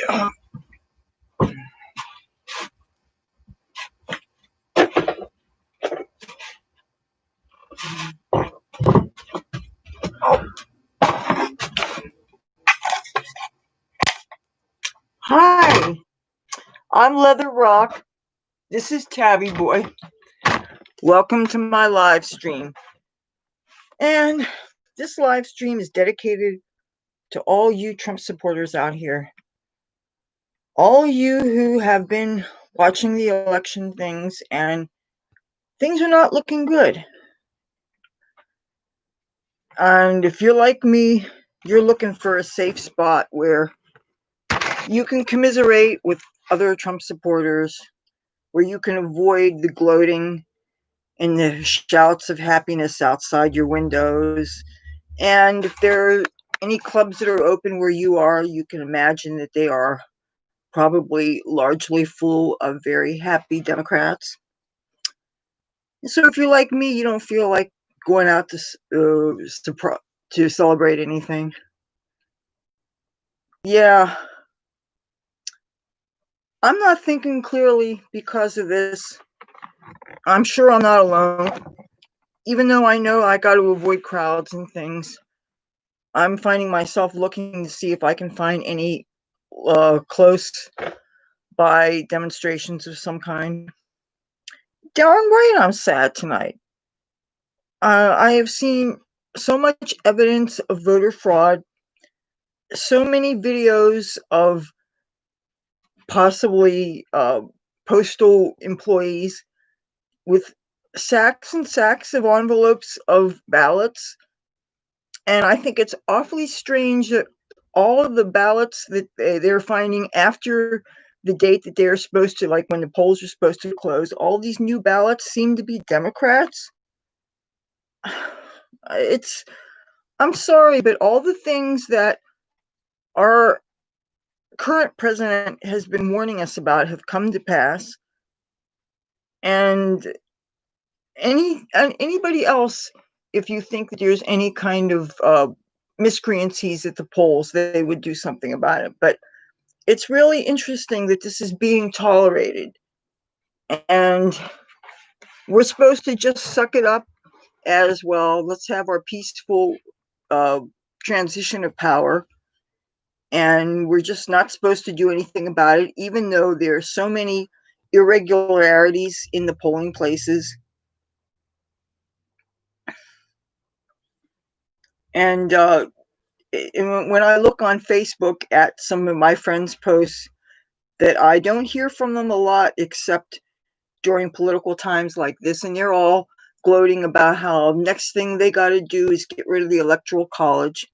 Hi, I'm Leathur Rokk. This is Tabby Boy. Welcome to my live stream. And this live stream is dedicated to all you Trump supporters out here. All you who have been watching the election things and things are not looking good. And if you're like me, you're looking for a safe spot where you can commiserate with other Trump supporters, where you can avoid the gloating and the shouts of happiness outside your windows. And if there are any clubs that are open where you are, you can imagine that they are probably largely full of very happy Democrats. So if you're like me, you don't feel like going out to celebrate anything. Yeah, I'm not thinking clearly because of this. I'm sure I'm not alone. Even though I know I got to avoid crowds and things, I'm finding myself looking to see if I can find any close by demonstrations of some kind. Darn right I'm sad tonight. I have seen so much evidence of voter fraud, so many videos of possibly postal employees with sacks and sacks of envelopes of ballots. And I think it's awfully strange that all of the ballots that they're finding after the date that they're supposed to, like when the polls are supposed to close, all these new ballots seem to be Democrats. I'm sorry, but all the things that our current president has been warning us about have come to pass. And anybody else, if you think that there's any kind of miscreancies at the polls, they would do something about it. But it's really interesting that this is being tolerated. And we're supposed to just suck it up as well. Let's have our peaceful transition of power. And we're just not supposed to do anything about it, even though there are so many irregularities in the polling places. And when I look on Facebook at some of my friends' posts, that I don't hear from them a lot except during political times like this, and they're all gloating about how next thing they got to do is get rid of the Electoral College.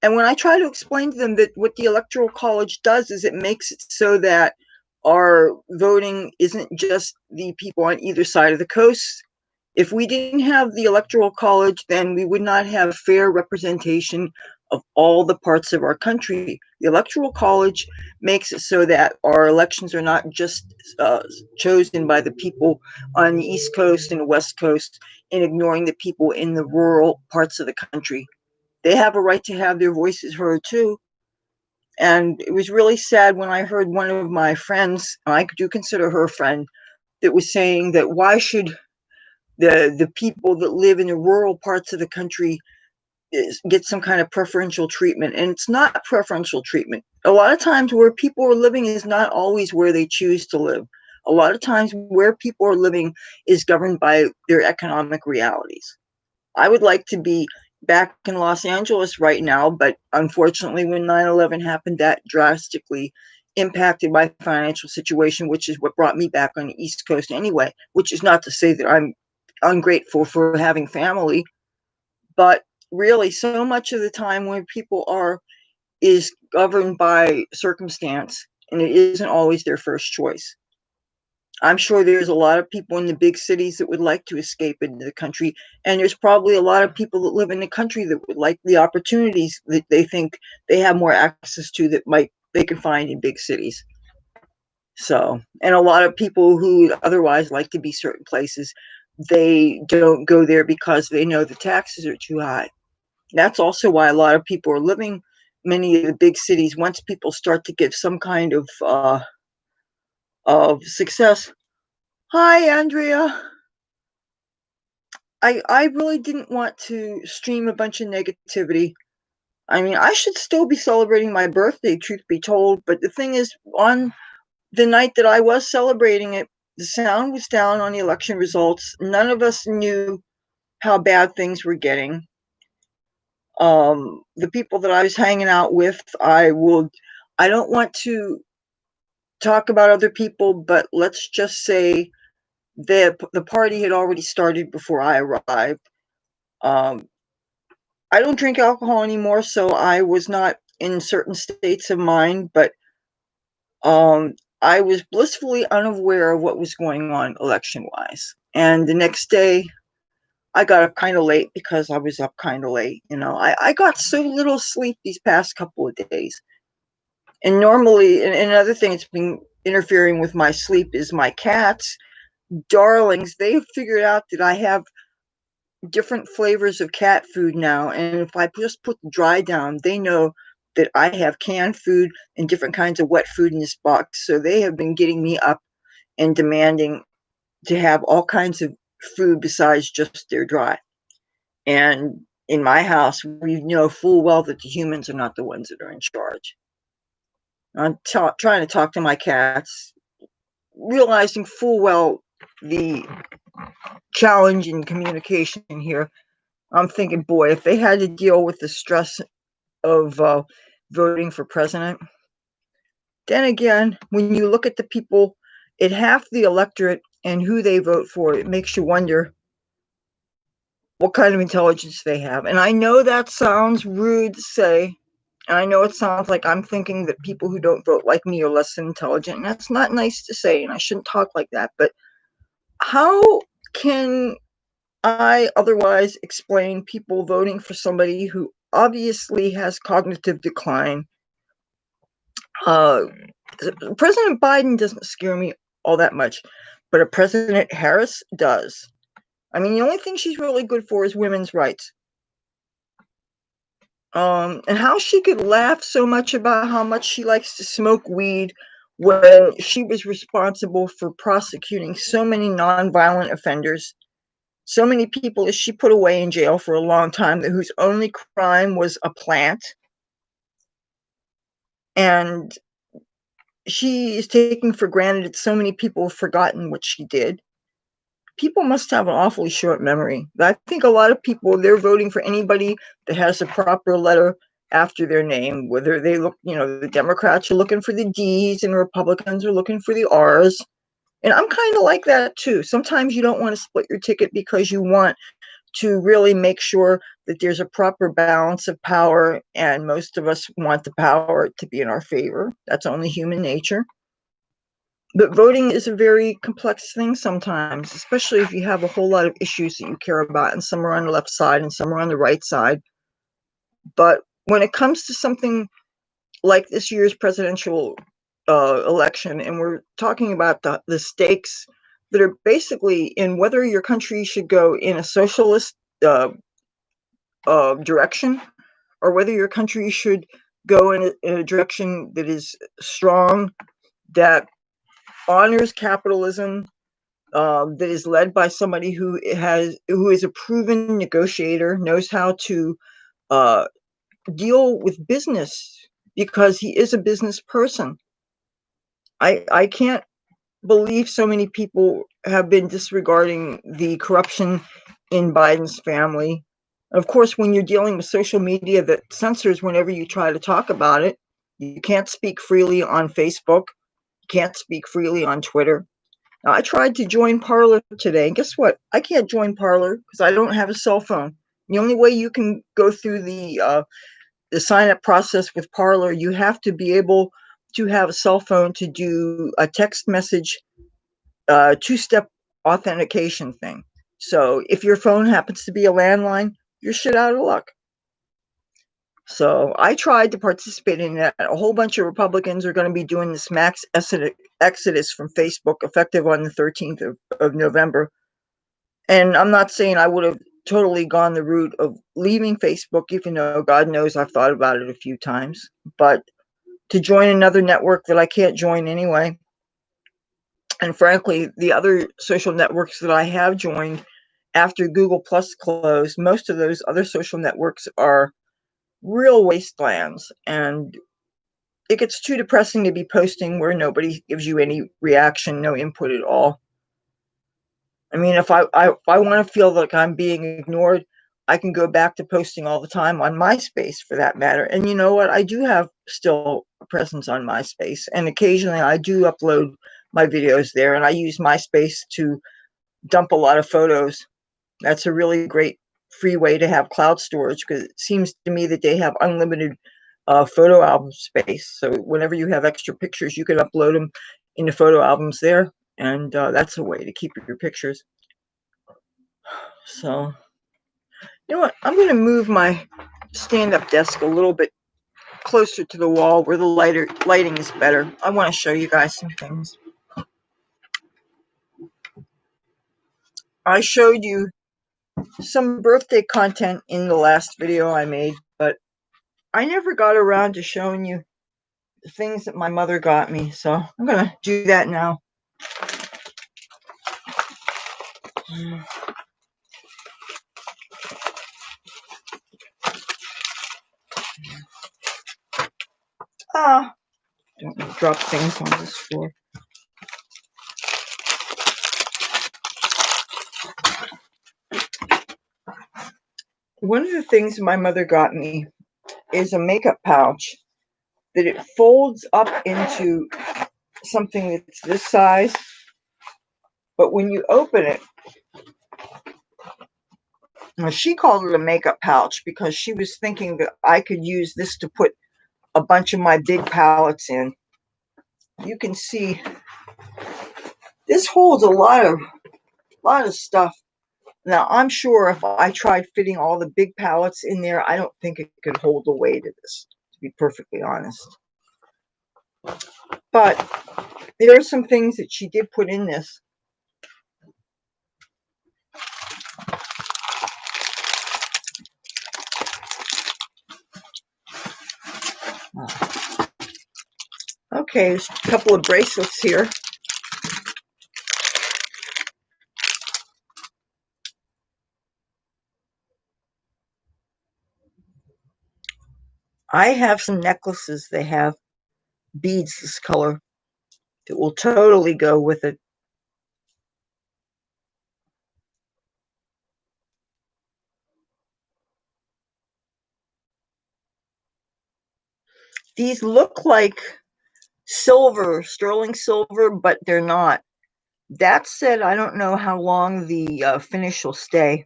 And when I try to explain to them that what the Electoral College does is it makes it so that our voting isn't just the people on either side of the coast. If we didn't have the Electoral College, then we would not have fair representation of all the parts of our country. The Electoral College makes it so that our elections are not just chosen by the people on the East Coast and the West Coast and ignoring the people in the rural parts of the country. They have a right to have their voices heard too. And it was really sad when I heard one of my friends, I do consider her a friend, that was saying that why should the people that live in the rural parts of the country get some kind of preferential treatment. And it's not preferential treatment. A lot of times where people are living is not always where they choose to live. A lot of times where people are living is governed by their economic realities. I would like to be back in Los Angeles right now, but unfortunately when 9/11 happened, that drastically impacted my financial situation, which is what brought me back on the East Coast anyway, which is not to say that I'm ungrateful for having family, but really so much of the time when people are is governed by circumstance, and it isn't always their first choice. I'm sure there's a lot of people in the big cities that would like to escape into the country, and there's probably a lot of people that live in the country that would like the opportunities that they think they have more access to that might they can find in big cities. So, and a lot of people who otherwise like to be certain places, they don't go there because they know the taxes are too high. That's also why a lot of people are living many of the big cities, once people start to give some kind of success. Hi, Andrea. I really didn't want to stream a bunch of negativity. I mean, I should still be celebrating my birthday, truth be told, but the thing is, on the night that I was celebrating it, the sound was down on the election results. None of us knew how bad things were getting. The people that I was hanging out with, I don't want to talk about other people, but let's just say the party had already started before I arrived. Um, I don't drink alcohol anymore, so I was not in certain states of mind, but I was blissfully unaware of what was going on election-wise. And the next day, I got up kind of late because I was up kind of late. I got so little sleep these past couple of days. And normally, and another thing that's been interfering with my sleep is my cats, darlings. They've figured out that I have different flavors of cat food now, and if I just put the dry down, they know that I have canned food and different kinds of wet food in this box. So they have been getting me up and demanding to have all kinds of food besides just their dry. And in my house, we know full well that the humans are not the ones that are in charge. I'm trying to talk to my cats, realizing full well the challenge in communication here. I'm thinking, boy, if they had to deal with the stress of voting for president, then again, when you look at the people at half the electorate and who they vote for, it makes you wonder what kind of intelligence they have. And I know that sounds rude to say, and I know it sounds like I'm thinking that people who don't vote like me are less intelligent, and that's not nice to say, and I shouldn't talk like that. But how can I otherwise explain people voting for somebody who obviously has cognitive decline? President Biden doesn't scare me all that much, but a President Harris does. I mean, the only thing she's really good for is women's rights. And how she could laugh so much about how much she likes to smoke weed when she was responsible for prosecuting so many nonviolent offenders, so many people that she put away in jail for a long time whose only crime was a plant. And she is taking for granted that so many people have forgotten what she did. People must have an awfully short memory. I think a lot of people, they're voting for anybody that has a proper letter after their name, whether they look, the Democrats are looking for the D's and Republicans are looking for the R's. And I'm kind of like that too. Sometimes you don't want to split your ticket because you want to really make sure that there's a proper balance of power, and most of us want the power to be in our favor. That's only human nature. But voting is a very complex thing sometimes, especially if you have a whole lot of issues that you care about, and some are on the left side and some are on the right side. But when it comes to something like this year's presidential election, and we're talking about the stakes that are basically in whether your country should go in a socialist direction, or whether your country should go in a direction that is strong, that honors capitalism, that is led by somebody who is a proven negotiator, knows how to deal with business because he is a business person. I can't believe so many people have been disregarding the corruption in Biden's family. Of course, when you're dealing with social media that censors whenever you try to talk about it, you can't speak freely on Facebook, you can't speak freely on Twitter. Now, I tried to join Parler today, and guess what? I can't join Parler because I don't have a cell phone. The only way you can go through the sign-up process with Parler, you have to be able to have a cell phone to do a text message two-step authentication thing. So if your phone happens to be a landline, you're shit out of luck. So I tried to participate in that. A whole bunch of Republicans are going to be doing this max exodus from Facebook effective on the 13th of November. And I'm not saying I would have totally gone the route of leaving Facebook, even though God knows I've thought about it a few times, but to join another network that I can't join anyway. And frankly, the other social networks that I have joined after Google Plus closed, most of those other social networks are real wastelands, and it gets too depressing to be posting where nobody gives you any reaction, no input at all. I mean, if I want to feel like I'm being ignored, I can go back to posting all the time on MySpace for that matter. And you know what? I do have still a presence on MySpace, and occasionally I do upload my videos there, and I use MySpace to dump a lot of photos. That's a really great free way to have cloud storage, because it seems to me that they have unlimited photo album space. So whenever you have extra pictures, you can upload them into photo albums there, and that's a way to keep your pictures. So, you know what? I'm going to move my stand-up desk a little bit closer to the wall where the lighting is better. I want to show you guys some things. I showed you some birthday content in the last video I made, but I never got around to showing you the things that my mother got me, so I'm going to do that now. Don't drop things on this floor. One of the things my mother got me is a makeup pouch that it folds up into something that's this size, but when you open it, well, she called it a makeup pouch because she was thinking that I could use this to put a bunch of my big palettes in. You can see this holds a lot of stuff. Now, I'm sure if I tried fitting all the big palettes in there, I don't think it could hold the weight of this, to be perfectly honest. But there are some things that she did put in this. Okay, there's a couple of bracelets here. I have some necklaces that have beads this color. It will totally go with it. These look like silver, sterling silver, but they're not. That said, I don't know how long the finish will stay.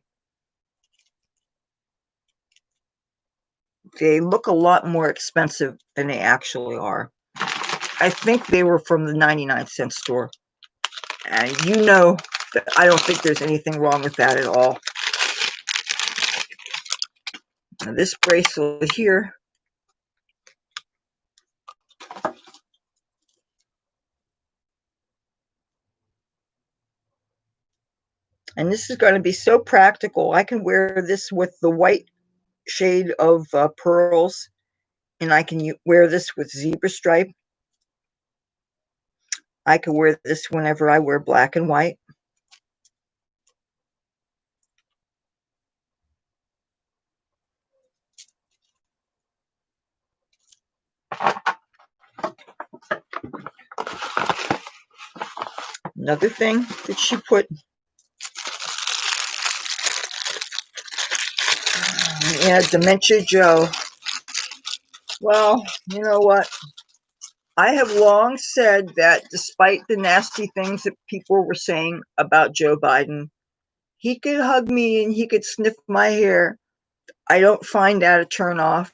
They look a lot more expensive than they actually are. I think they were from the 99-cent store. And you know that I don't think there's anything wrong with that at all. Now this bracelet here, and this is going to be so practical. I can wear this with the white shade of pearls, and I can wear this with zebra stripe. I can wear this whenever I wear black and white. Another thing that she put, yeah, Dementia Joe. Well, you know what? I have long said that despite the nasty things that people were saying about Joe Biden, he could hug me and he could sniff my hair. I don't find that a turnoff.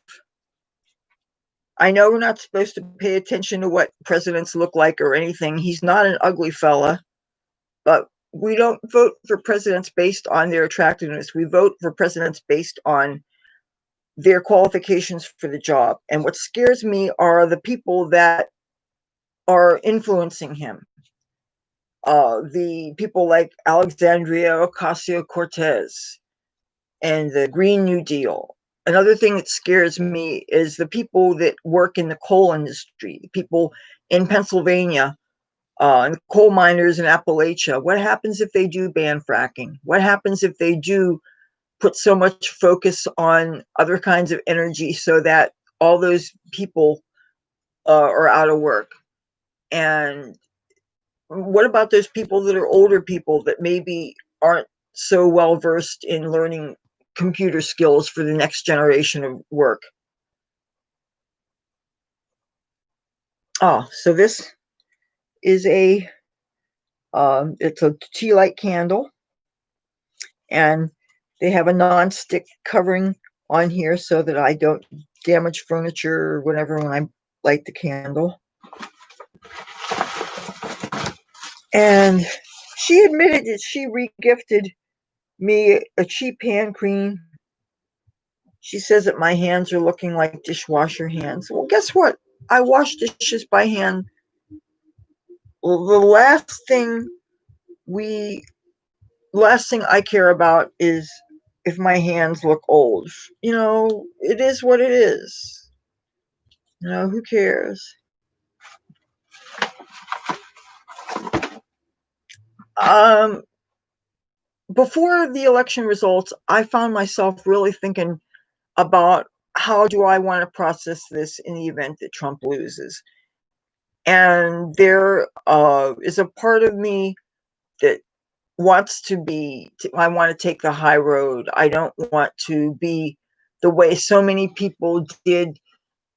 I know we're not supposed to pay attention to what presidents look like or anything. He's not an ugly fella, but we don't vote for presidents based on their attractiveness. We vote for presidents based on their qualifications for the job. And what scares me are the people that are influencing him. The people like Alexandria Ocasio-Cortez, and the Green New Deal. Another thing that scares me is the people that work in the coal industry, the people in Pennsylvania, and coal miners in Appalachia. What happens if they do ban fracking? What happens if they do put so much focus on other kinds of energy so that all those people are out of work? And what about those people that are older people that maybe aren't so well versed in learning computer skills for the next generation of work? Oh, so this is it's a tea light candle, and they have a non-stick covering on here so that I don't damage furniture or whatever when I light the candle. And she admitted that she regifted me a cheap hand cream. She says that my hands are looking like dishwasher hands. Well, guess what? I wash dishes by hand. Well, the last thing I care about is if my hands look old. It is what it is. Who cares? Um, Before the election results, I found myself really thinking about how do I want to process this in the event that Trump loses. And there is a part of me that I want to take the high road. I don't want to be the way so many people did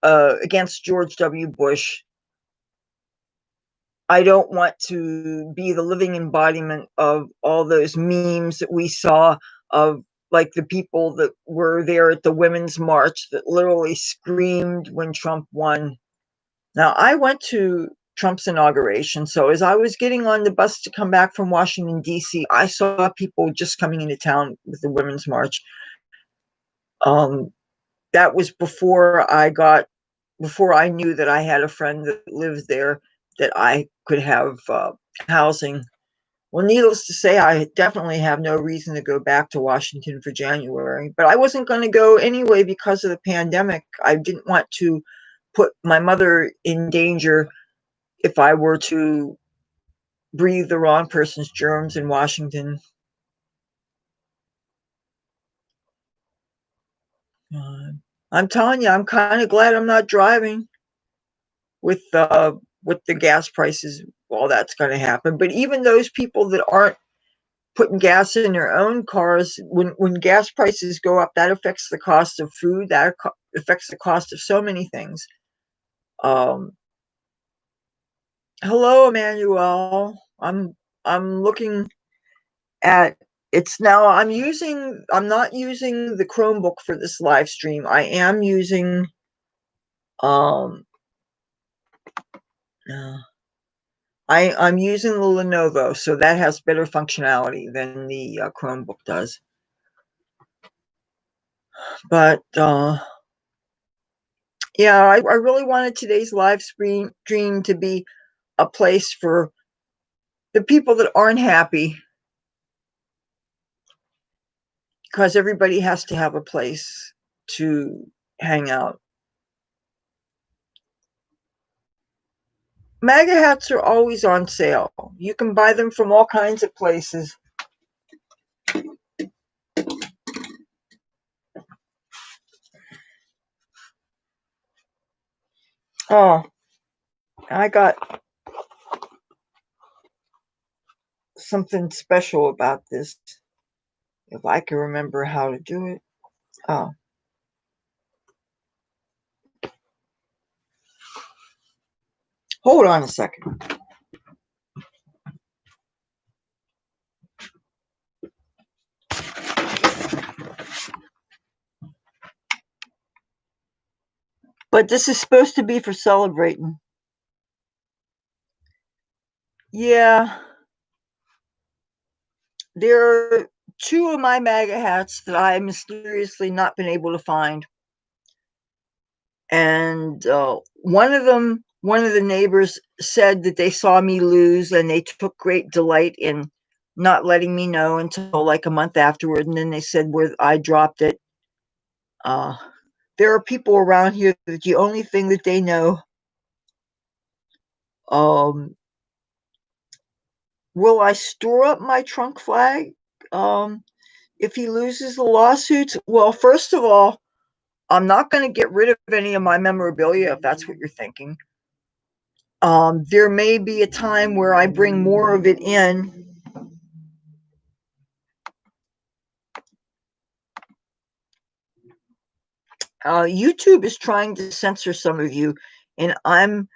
against George W. Bush. I don't want to be the living embodiment of all those memes that we saw of, like, the people that were there at the Women's March that literally screamed when Trump won. Now, I went to Trump's inauguration, so as I was getting on the bus to come back from Washington, D.C., I saw people just coming into town with the Women's March. That was before I knew that I had a friend that lived there, that I could have housing. Well, needless to say, I definitely have no reason to go back to Washington for January, but I wasn't going to go anyway because of the pandemic. I didn't want to put my mother in danger if I were to breathe the wrong person's germs in Washington. I'm telling you, I'm kind of glad I'm not driving with the gas prices. All that's going to happen. But even those people that aren't putting gas in their own cars, when gas prices go up, that affects the cost of food. That affects the cost of so many things. Hello, Emmanuel. I'm looking at it's now. I'm not using the Chromebook for this live stream. I am using I'm using the Lenovo, so that has better functionality than the Chromebook does. But yeah, I really wanted today's live stream to be a place for the people that aren't happy, because everybody has to have a place to hang out. MAGA hats are always on sale. You can buy them from all kinds of places. Oh, I got something special about this, if I can remember how to do it. Oh. Hold on a second. But this is supposed to be for celebrating. Yeah. There are two of my MAGA hats that I mysteriously not been able to find. And one of the neighbors said that they saw me lose and they took great delight in not letting me know until like a month afterward, and then they said where I dropped it. There are people around here that the only thing that they know, will I store up my Trump flag if he loses the lawsuits? Well, first of all, I'm not going to get rid of any of my memorabilia, if that's what you're thinking. There may be a time where I bring more of it in. YouTube is trying to censor some of you, and I'm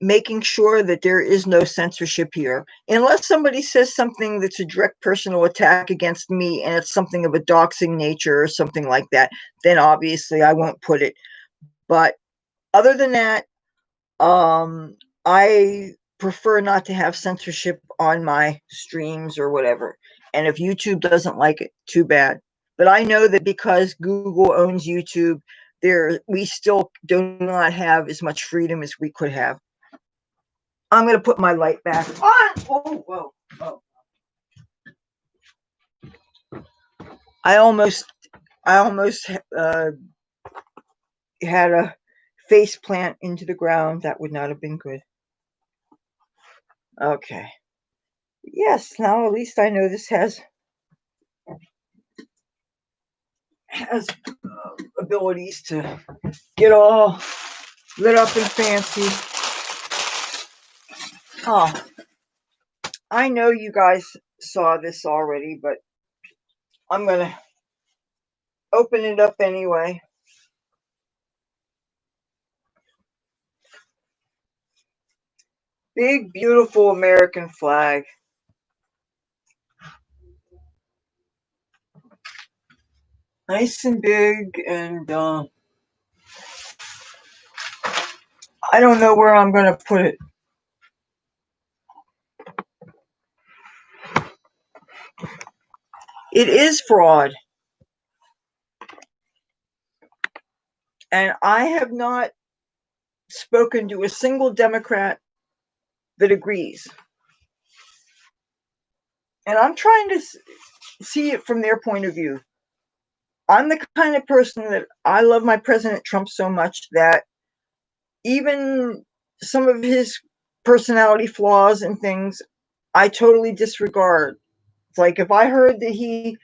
making sure that there is no censorship here. Unless somebody says something that's a direct personal attack against me and it's something of a doxing nature or something like that, then obviously I won't put it. But other than that, I prefer not to have censorship on my streams or whatever. And if YouTube doesn't like it, too bad. But I know that because Google owns YouTube, we still do not have as much freedom as we could have. I'm going to put my light back on. Oh, whoa, whoa. I almost had a face plant into the ground. That would not have been good. Okay. Yes, now at least I know this has abilities to get all lit up and fancy. Oh, I know you guys saw this already, but I'm going to open it up anyway. Big, beautiful American flag. Nice and big, and I don't know where I'm going to put it. It is fraud. And I have not spoken to a single Democrat that agrees. And I'm trying to see it from their point of view. I'm the kind of person that I love my President Trump so much that even some of his personality flaws and things, I totally disregard. It's like if I heard that he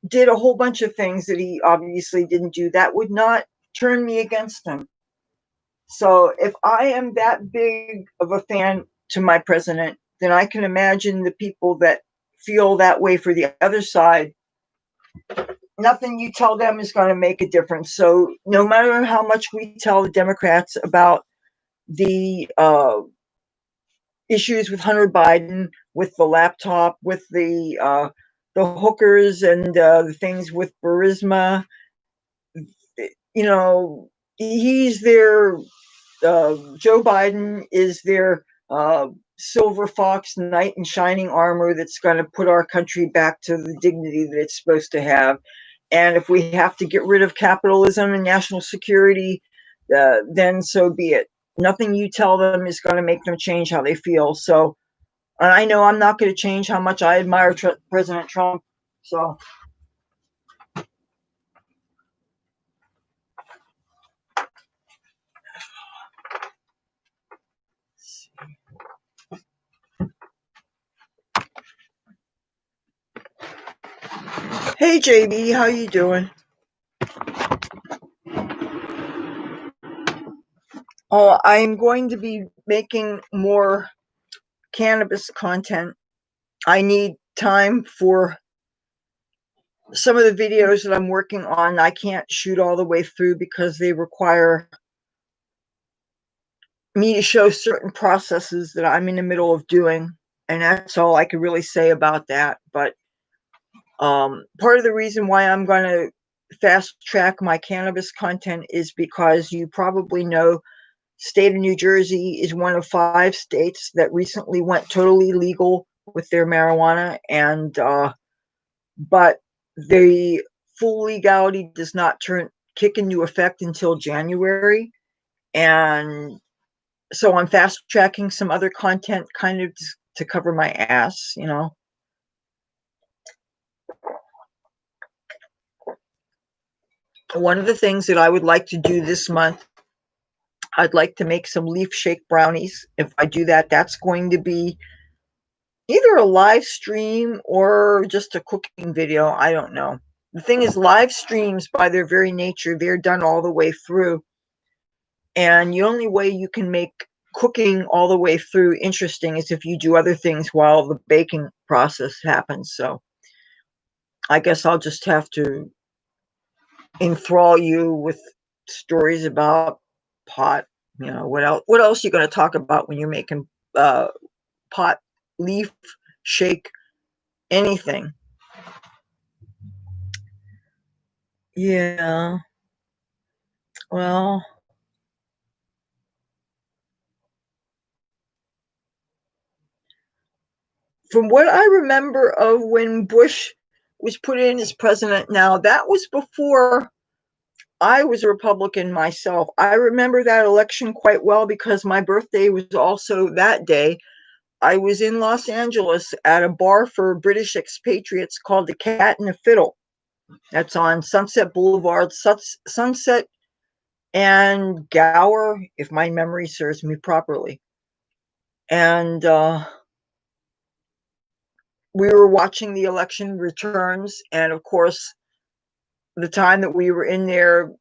did a whole bunch of things that he obviously didn't do, that would not turn me against him. So if I am that big of a fan to my president, then I can imagine the people that feel that way for the other side. Nothing you tell them is going to make a difference. So no matter how much we tell the Democrats about the issues with Hunter Biden, with the laptop, with the hookers, and the things with Burisma, you know, he's their Joe Biden is their silver fox knight in shining armor that's going to put our country back to the dignity that it's supposed to have. And if we have to get rid of capitalism and national security, then so be it. Nothing you tell them is going to make them change how they feel. So, and I know I'm not going to change how much I admire President Trump. So, hey JB, how you doing? Oh, I'm going to be making more cannabis content. I need time for some of the videos that I'm working on. I can't shoot all the way through because they require me to show certain processes that I'm in the middle of doing. And that's all I could really say about that. But part of the reason why I'm going to fast track my cannabis content is because you probably know state of New Jersey is one of 5 states that recently went totally legal with their marijuana, and but the full legality does not kick into effect until January. And so I'm fast tracking some other content kind of to cover my ass, you know. One of the things that I would like to do this month, I'd like to make some leaf shake brownies. If I do that, that's going to be either a live stream or just a cooking video. I don't know. The thing is, live streams, by their very nature, they're done all the way through. And the only way you can make cooking all the way through interesting is if you do other things while the baking process happens. So I guess I'll just have to enthrall you with stories about pot. What else? What else are you going to talk about when you're making pot, leaf, shake, anything? Yeah. Well, from what I remember of when Bush was put in as president, now that was before I was a Republican myself. I remember that election quite well because my birthday was also that day. I was in Los Angeles at a bar for British expatriates called the Cat and the Fiddle. That's on Sunset Boulevard, Sunset and Gower, if my memory serves me properly. And we were watching the election returns. And of course, the time that we were in there,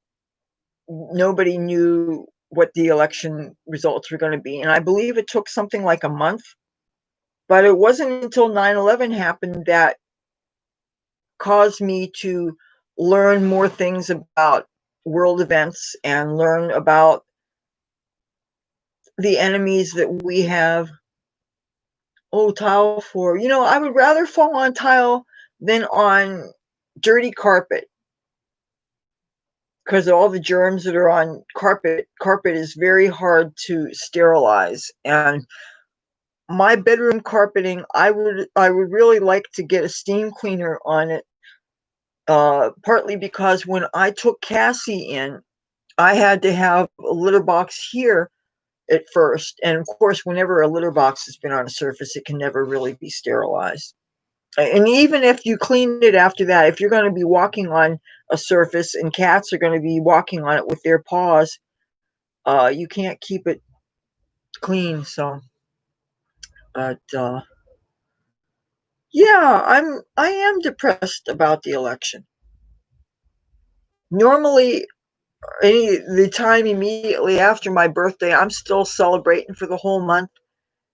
nobody knew what the election results were going to be. And I believe it took something like a month. But it wasn't until 9/11 happened that caused me to learn more things about world events and learn about the enemies that we have. Oh, tile floor. I would rather fall on tile than on dirty carpet because of all the germs that are on carpet. Carpet is very hard to sterilize. And my bedroom carpeting, I would really like to get a steam cleaner on it. Partly because when I took Cassie in, I had to have a litter box here at first. And of course, whenever a litter box has been on a surface, it can never really be sterilized. And even if you clean it after that, if you're going to be walking on a surface and cats are going to be walking on it with their paws, you can't keep it clean. So, but yeah, I am depressed about the election. Normally, the time immediately after my birthday, I'm still celebrating for the whole month,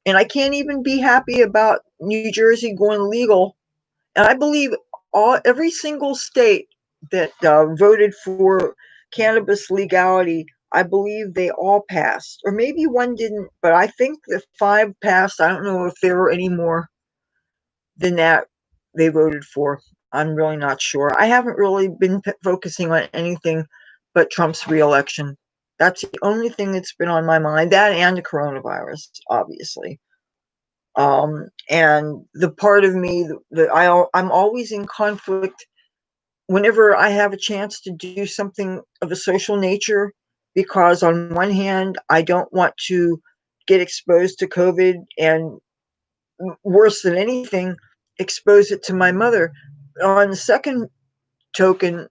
and I can't even be happy about New Jersey going legal. And I believe every single state that voted for cannabis legality, I believe they all passed, or maybe one didn't, but I think the 5 passed. I don't know if there were any more than that they voted for. I'm really not sure. I haven't really been focusing on anything but Trump's reelection. That's the only thing that's been on my mind. That and the coronavirus, obviously. And the part of me that I'm always in conflict whenever I have a chance to do something of a social nature, because on one hand, I don't want to get exposed to COVID, and worse than anything, expose it to my mother. On the second token,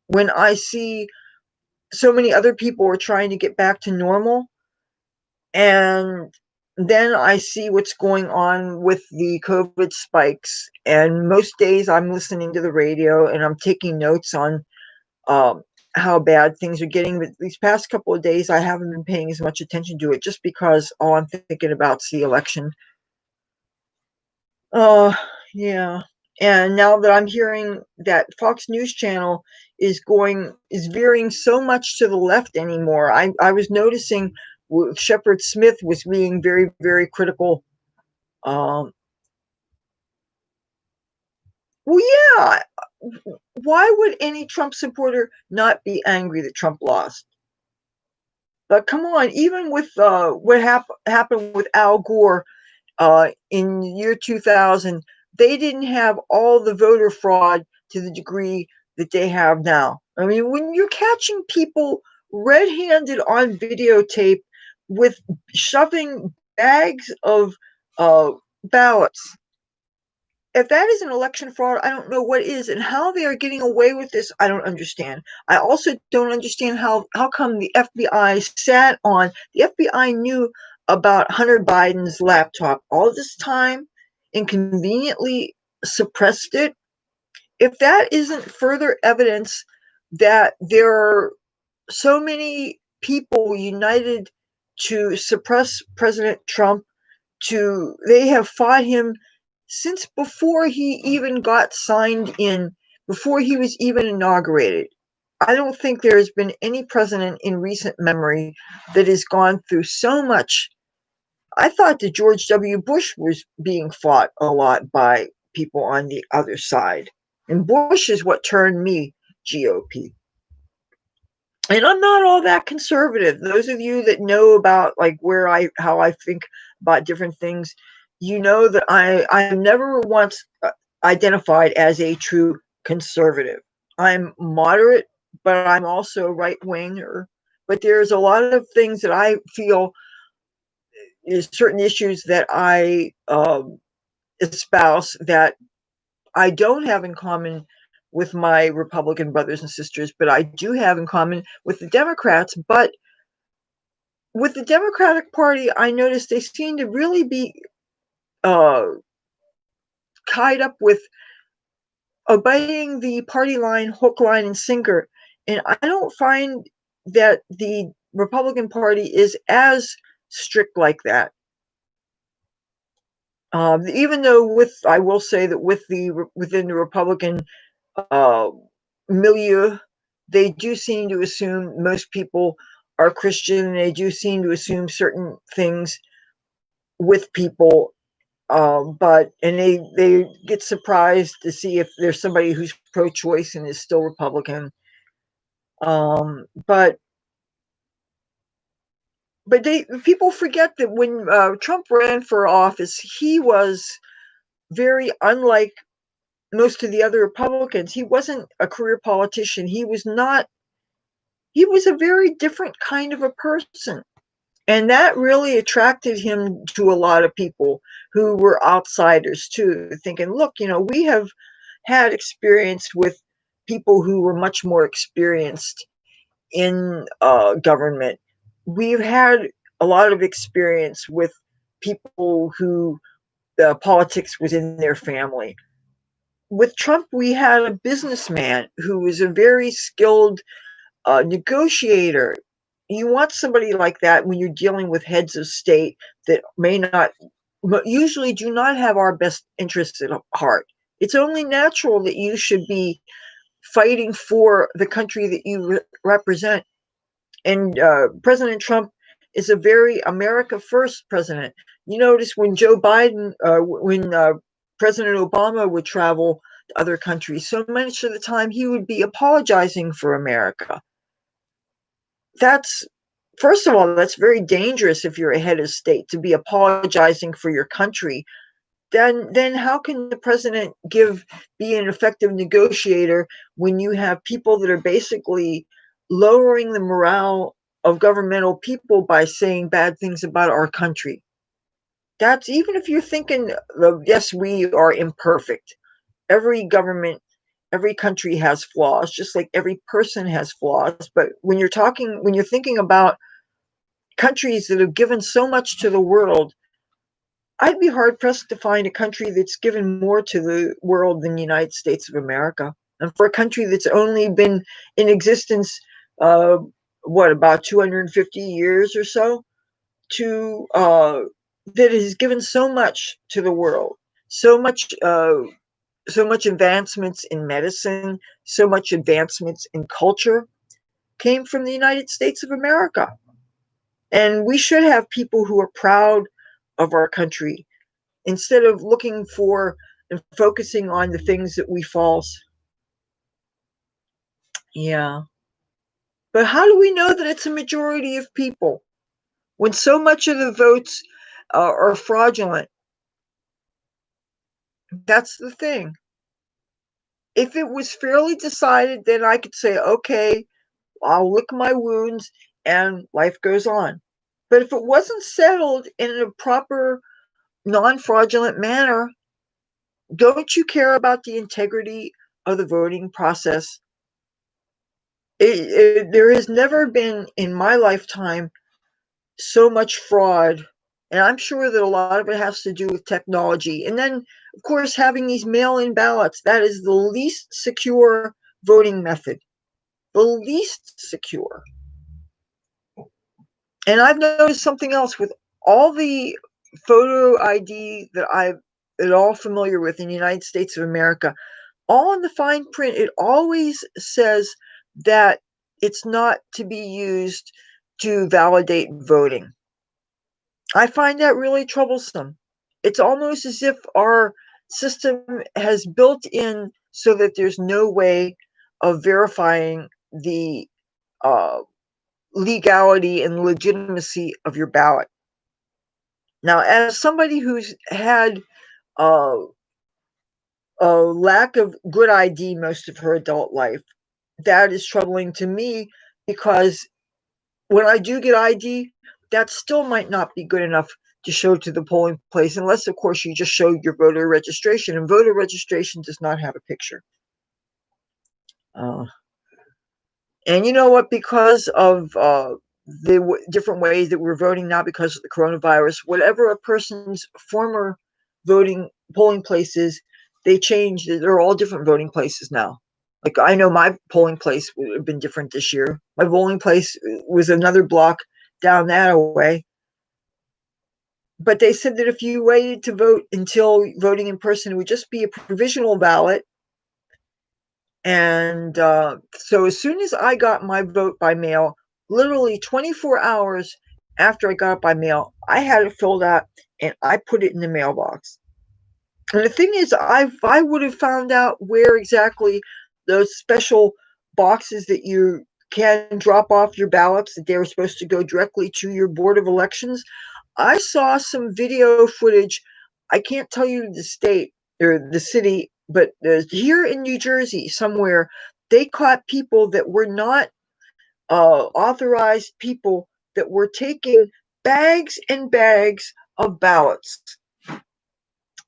when I see so many other people are trying to get back to normal, and then I see what's going on with the COVID spikes. And most days I'm listening to the radio and I'm taking notes on um, how bad things are getting. But these past couple of days, I haven't been paying as much attention to it just because all I'm thinking about is the election. Oh, yeah. And now that I'm hearing that Fox News Channel is veering so much to the left anymore, I was noticing Shepard Smith was being very, very critical. Um, well, yeah. Why would any Trump supporter not be angry that Trump lost? But come on, even with what happened with Al Gore in the year 2000, they didn't have all the voter fraud to the degree that they have now. I mean, when you're catching people red-handed on videotape with shoving bags of ballots if that isn't election fraud, I don't know what is, and how they are getting away with this, I don't understand. I also don't understand how come the FBI knew about Hunter Biden's laptop all this time and conveniently suppressed it. If that isn't further evidence that there are so many people united to suppress President Trump, they have fought him since before he even got signed in, before he was even inaugurated. I don't think there has been any president in recent memory that has gone through so much. I thought that George W. Bush was being fought a lot by people on the other side. And Bush is what turned me GOP. And I'm not all that conservative. Those of you that know about like how I think about different things, you know that I never once identified as a true conservative. I'm moderate, but I'm also right wing. But there's a lot of things that I feel is certain issues that I espouse that I don't have in common with my Republican brothers and sisters, but I do have in common with the Democrats. But with the Democratic Party, I noticed they seem to really be uh, tied up with obeying the party line, hook, line, and sinker. And I don't find that the Republican Party is as strict like that. Even though, I will say that within the Republican uh, milieu, they do seem to assume most people are Christian, and they do seem to assume certain things with people. And they get surprised to see if there's somebody who's pro-choice and is still Republican. But people forget that when Trump ran for office, he was very unlike most of the other Republicans. He wasn't a career politician. He was not. He was a very different kind of a person. And that really attracted him to a lot of people who were outsiders too, thinking, look, we have had experience with people who were much more experienced in government. We've had a lot of experience with people who politics was in their family. With Trump, we had a businessman who was a very skilled negotiator. You want somebody like that when you're dealing with heads of state that may not, but usually do not have our best interests at heart. It's only natural that you should be fighting for the country that you represent. And President Trump is a very America First president. You notice when when President Obama would travel to other countries, so much of the time he would be apologizing for America. That's First of all, that's very dangerous if you're a head of state to be apologizing for your country. Then how can the president be an effective negotiator when you have people that are basically lowering the morale of governmental people by saying bad things about our country? That's Even if you're thinking, yes, we are imperfect. Every government, every country has flaws, just like every person has flaws. But when you're thinking about countries that have given so much to the world, I'd be hard pressed to find a country that's given more to the world than the United States of America. And for a country that's only been in existence, uh, about 250 years or so, that has given so much to the world, so much, so much advancements in medicine, so much advancements in culture, came from the United States of America. And we should have people who are proud of our country instead of looking for and focusing on the things that we false. Yeah. But how do we know that it's a majority of people when so much of the votes are fraudulent? That's the thing. If it was fairly decided, then I could say, okay, I'll lick my wounds and life goes on. But if it wasn't settled in a proper, non fraudulent manner, don't you care about the integrity of the voting process? There has never been in my lifetime so much fraud, and I'm sure that a lot of it has to do with technology. And then, of course, having these mail-in ballots, that is the least secure voting method. The least secure. And I've noticed something else with all the photo ID that I'm at all familiar with in the United States of America. All in the fine print, it always says that it's not to be used to validate voting. I find that really troublesome. It's almost as if our system has built in so that there's no way of verifying the uh, legality and legitimacy of your ballot. Now, as somebody who's had uh, a lack of good ID most of her adult life, that is troubling to me because when I do get ID, that still might not be good enough to show to the polling place, unless, of course, you just show your voter registration. And voter registration does not have a picture. Uh, and you know what? Because of the different ways that we're voting now because of the coronavirus, whatever a person's former voting polling places, they changed. They're all different voting places now. Like I know my polling place would have been different this year. My polling place was another block down that way. But they said that if you waited to vote until voting in person, it would just be a provisional ballot. And so as soon as I got my vote by mail, literally 24 hours after I got it by mail, I had it filled out and I put it in the mailbox. And the thing is, if I would have found out where exactly those special boxes that you can drop off your ballots, that they were supposed to go directly to your Board of Elections, I saw some video footage. I can't tell you the state or the city, but here in New Jersey, somewhere, they caught people that were not authorized people that were taking bags and bags of ballots,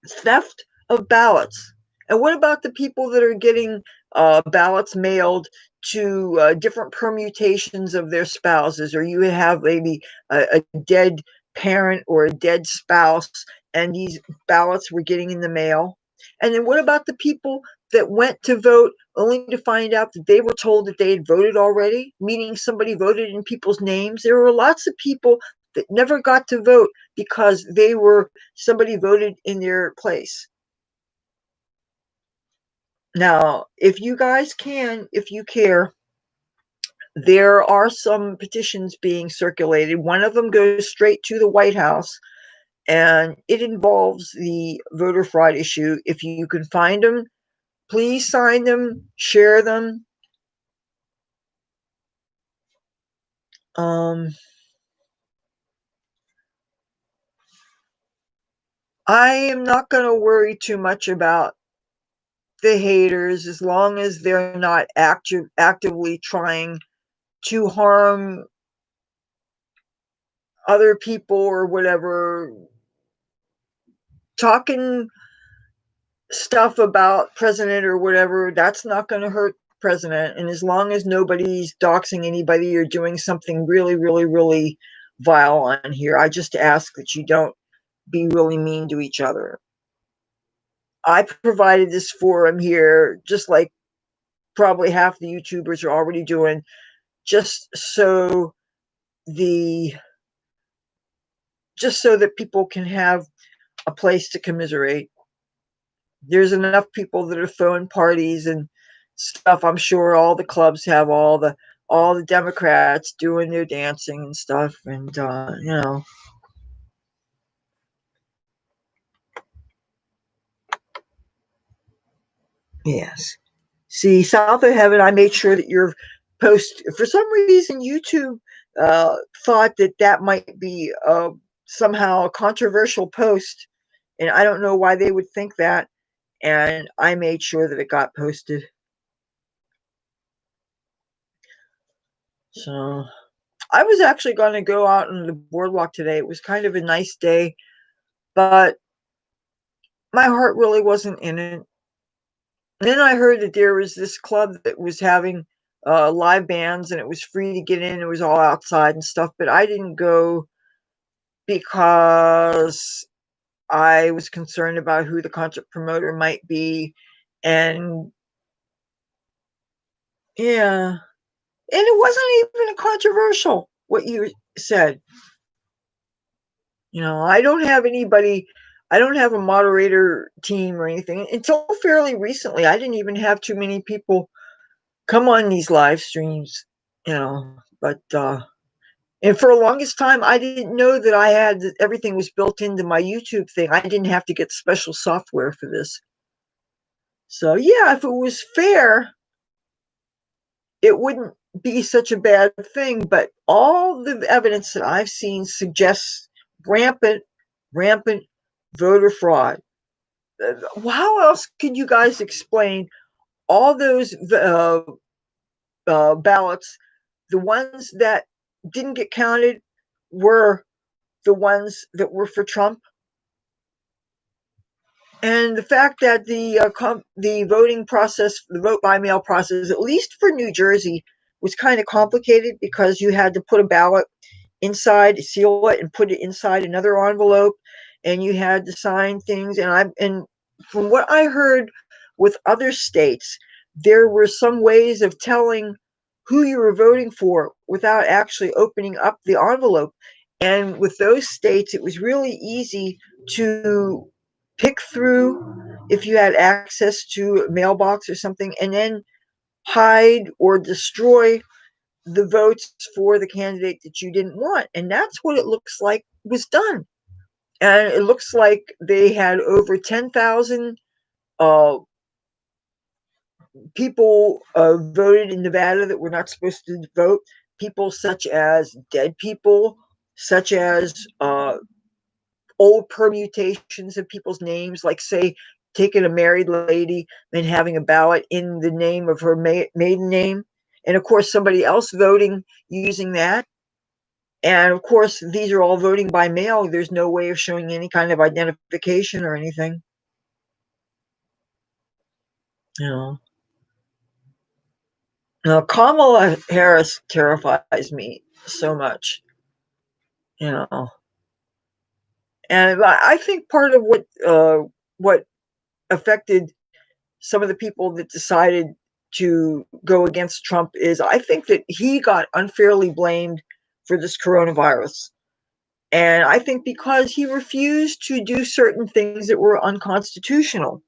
theft of ballots. And what about the people that are getting ballots mailed to different permutations of their spouses, or you have maybe a dead parent or a dead spouse, and these ballots were getting in the mail? And then what about the people that went to vote only to find out that they were told that they had voted already, meaning somebody voted in people's names? There were lots of people that never got to vote because somebody voted in their place. Now, if you guys can, if you care, there are some petitions being circulated. One of them goes straight to the White House, and it involves the voter fraud issue. If you can find them, please sign them, share them. I am not going to worry too much about the haters as long as they're not actively trying to harm other people or whatever, talking stuff about president or whatever. That's not going to hurt president. And as long as nobody's doxing anybody or doing something really, really, really vile on here, I just ask that you don't be really mean to each other. I provided this forum here, just like probably half the YouTubers are already doing, just so the just so that people can have a place to commiserate. There's enough people that are throwing parties and stuff. I'm sure all the clubs have all the Democrats doing their dancing and stuff, and yes. See, South of Heaven, I made sure that your post, for some reason, YouTube thought that that might be somehow a controversial post, and I don't know why they would think that. And I made sure that it got posted. So I was actually going to go out on the boardwalk today. It was kind of a nice day, but my heart really wasn't in it. And then I heard that there was this club that was having live bands and it was free to get in. It was all outside and stuff, but I didn't go because I was concerned about who the concert promoter might be. And yeah, and it wasn't even controversial what you said. I don't have anybody, I don't have a moderator team or anything. Until fairly recently, I didn't even have too many people come on these live streams, but and for the longest time I didn't know that I had everything was built into my YouTube thing. I didn't have to get special software for this. So yeah, if it was fair, it wouldn't be such a bad thing, but all the evidence that I've seen suggests rampant, rampant voter fraud. How else could you guys explain all those ballots? The ones that didn't get counted were the ones that were for Trump, and the fact that the voting process, the vote by mail process, at least for New Jersey, was kind of complicated because you had to put a ballot inside, seal it, and put it inside another envelope, and you had to sign things. And from what I heard with other states, there were some ways of telling who you were voting for without actually opening up the envelope. And with those states, it was really easy to pick through if you had access to a mailbox or something, and then hide or destroy the votes for the candidate that you didn't want. And that's what it looks like was done. And it looks like they had over 10,000 uh, people voted in Nevada that were not supposed to vote. People such as dead people, such as old permutations of people's names, like, say, taking a married lady and having a ballot in the name of her maiden name. And of course, somebody else voting using that. And of course, these are all voting by mail. There's no way of showing any kind of identification or anything. You know, now, Kamala Harris terrifies me so much. You know, and I think part of what affected some of the people that decided to go against Trump is I think that he got unfairly blamed for this coronavirus. And I think because he refused to do certain things that were unconstitutional.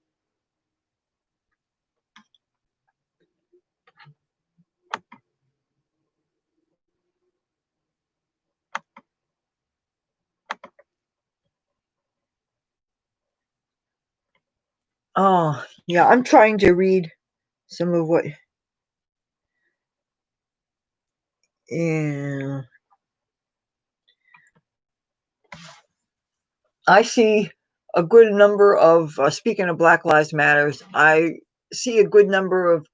Oh, yeah, I'm trying to read some of what. Yeah. I see a good number of, speaking of Black Lives Matters, I see a good number of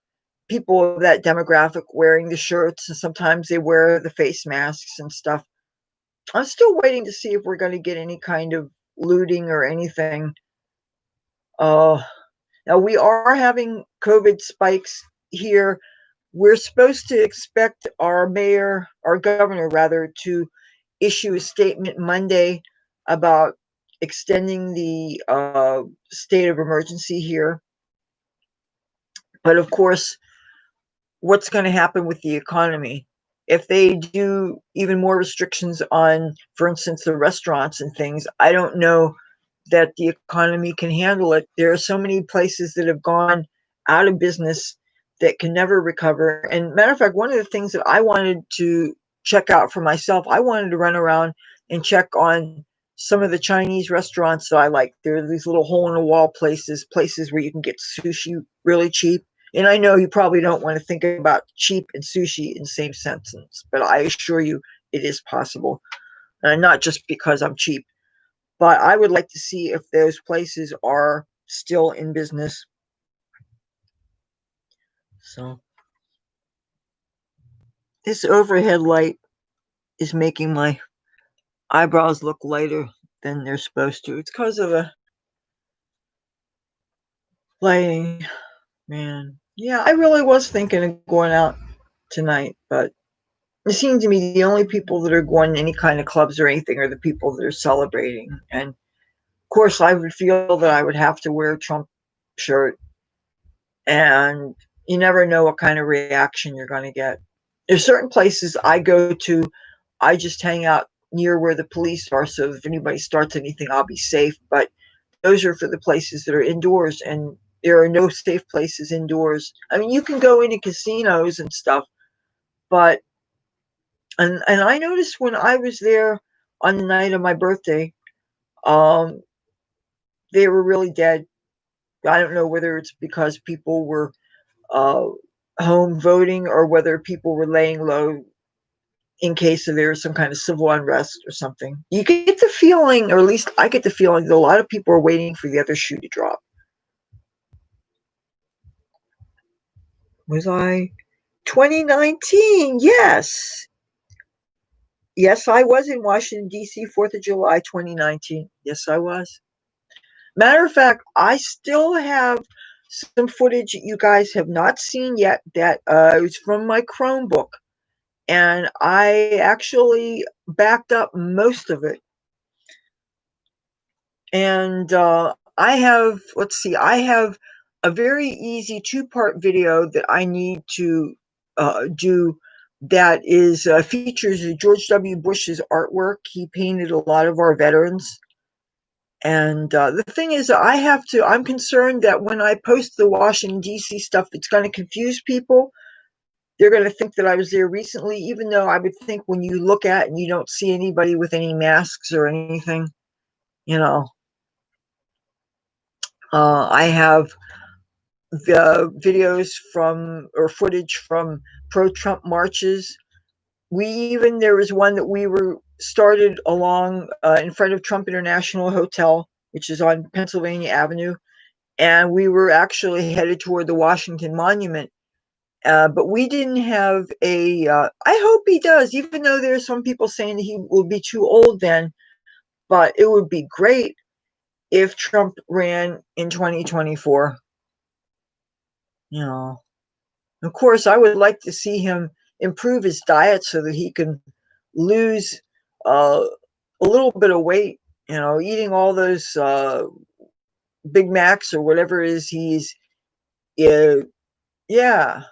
people of that demographic wearing the shirts, and sometimes they wear the face masks and stuff. I'm still waiting to see if we're going to get any kind of looting or anything. Uh, Now we are having COVID spikes here. We're supposed to expect our governor rather, to issue a statement Monday about extending the state of emergency here. But of course, what's going to happen with the economy? If they do even more restrictions on, for instance, the restaurants and things, I don't know that the economy can handle it. There are so many places that have gone out of business that can never recover. And matter of fact, one of the things that I wanted to check out for myself, I wanted to run around and check on some of the Chinese restaurants that I like. There are these little hole in the wall places where you can get sushi really cheap. And I know you probably don't want to think about cheap and sushi in the same sentence, but I assure you it is possible. And not just because I'm cheap, but I would like to see if those places are still in business. So this overhead light is making my eyebrows look lighter than they're supposed to. It's because of Playing, man. Yeah, I really was thinking of going out tonight, but it seems to me the only people that are going to any kind of clubs or anything are the people that are celebrating. And of course, I would feel that I would have to wear a Trump shirt, and you never know what kind of reaction you're going to get. There's certain places I go to, I just hang out near where the police are, so if anybody starts anything, I'll be safe. But those are for the places that are indoors, and there are no safe places indoors. I mean, you can go into casinos and stuff, but and I noticed when I was there on the night of my birthday, um, they were really dead. I don't know whether it's because people were uh, home voting or whether people were laying low in case of there was some kind of civil unrest or something. You get the feeling, or at least I get the feeling, that a lot of people are waiting for the other shoe to drop. Was I 2019? Yes. Yes, I was in Washington, D.C., 4th of July, 2019. Yes, I was. Matter of fact, I still have some footage that you guys have not seen yet that was from my Chromebook. And I actually backed up most of it. And I have, let's see, I have a very easy two-part video that I need to do that is features George W. Bush's artwork. He painted a lot of our veterans. And the thing is, I'm concerned that when I post the Washington, D.C. stuff, it's going to confuse people. They're going to think that I was there recently, even though I would think when you look at it and you don't see anybody with any masks or anything, you know. I have the videos from, or footage from pro-Trump marches. There was one that we were started along in front of Trump International Hotel, which is on Pennsylvania Avenue, and we were actually headed toward the Washington Monument. But we didn't have a. I hope he does, even though there's some people saying he will be too old then. But it would be great if Trump ran in 2024. You know, of course, I would like to see him improve his diet so that he can lose a little bit of weight. You know, eating all those Big Macs or whatever it is uh, yeah.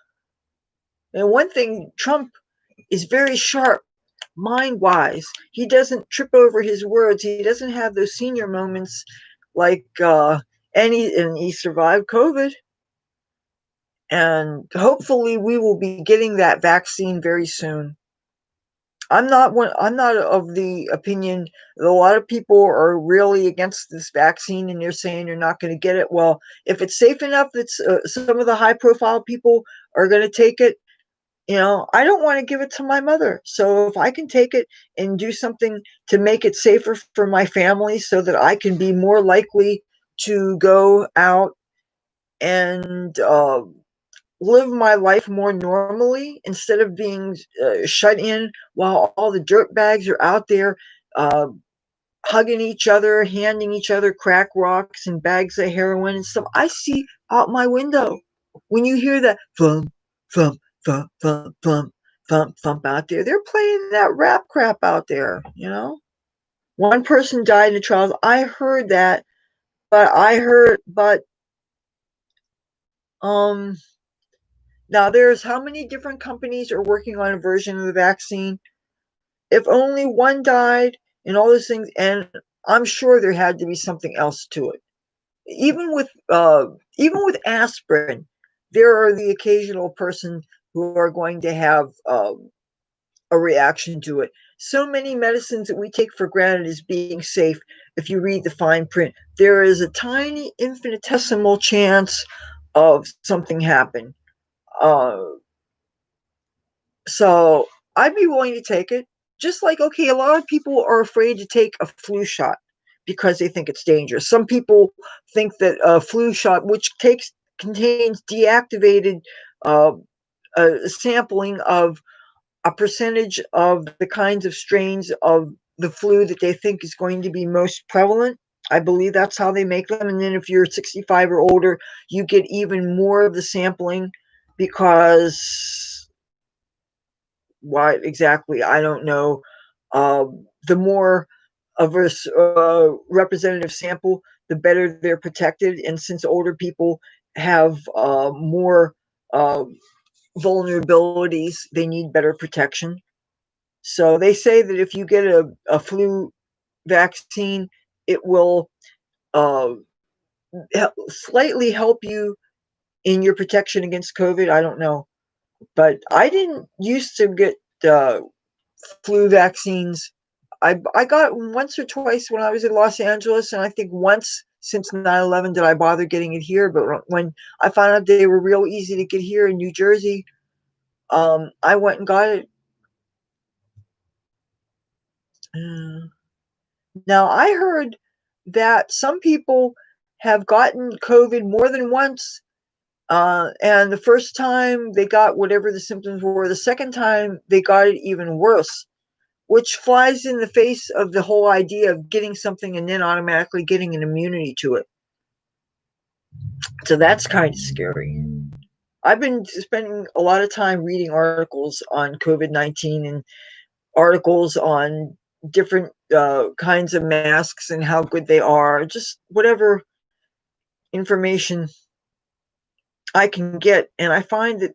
And one thing, Trump is very sharp mind wise. He doesn't trip over his words. He doesn't have those senior moments like and he survived COVID. And hopefully we will be getting that vaccine very soon. I'm not of the opinion that a lot of people are really against this vaccine and they're saying they're not going to get it. Well, if it's safe enough that some of the high profile people are going to take it, you know, I don't want to give it to my mother. So if I can take it and do something to make it safer for my family so that I can be more likely to go out and live my life more normally instead of being shut in while all the dirt bags are out there uh, hugging each other, handing each other crack rocks and bags of heroin and stuff. I see out my window. When you hear that thump, thump, thump, thump, thump, thump, thump out there, they're playing that rap crap out there, you know? One person died in the trials. I heard that, but um now there's how many different companies are working on a version of the vaccine? If only one died and all those things, and I'm sure there had to be something else to it. Even with aspirin, there are the occasional person who are going to have a reaction to it. So many medicines that we take for granted as being safe, if you read the fine print, there is a tiny infinitesimal chance of something happen. Uh, so I'd be willing to take it. Just like, okay, a lot of people are afraid to take a flu shot because they think it's dangerous. Some people think that a flu shot, which contains deactivated uh, sampling of a percentage of the kinds of strains of the flu that they think is going to be most prevalent. I believe that's how they make them. And then if you're 65 or older, you get even more of the sampling because why exactly, I don't know. The more of a representative sample, the better they're protected. And since older people have more uh, vulnerabilities, they need better protection. So they say that if you get a flu vaccine, it will uh, slightly help you in your protection against COVID. I don't know, but I didn't used to get uh, flu vaccines. I got once or twice when I was in Los Angeles, and I think once since 9/11 did I bother getting it here. But when I found out they were real easy to get here in New Jersey, I went and got it. Now I heard that some people have gotten COVID more than once. And the first time they got whatever the symptoms were, the second time they got it even worse, which flies in the face of the whole idea of getting something and then automatically getting an immunity to it. So that's kind of scary. I've been spending a lot of time reading articles on COVID-19 and articles on different kinds of masks and how good they are, just whatever information I can get. And I find that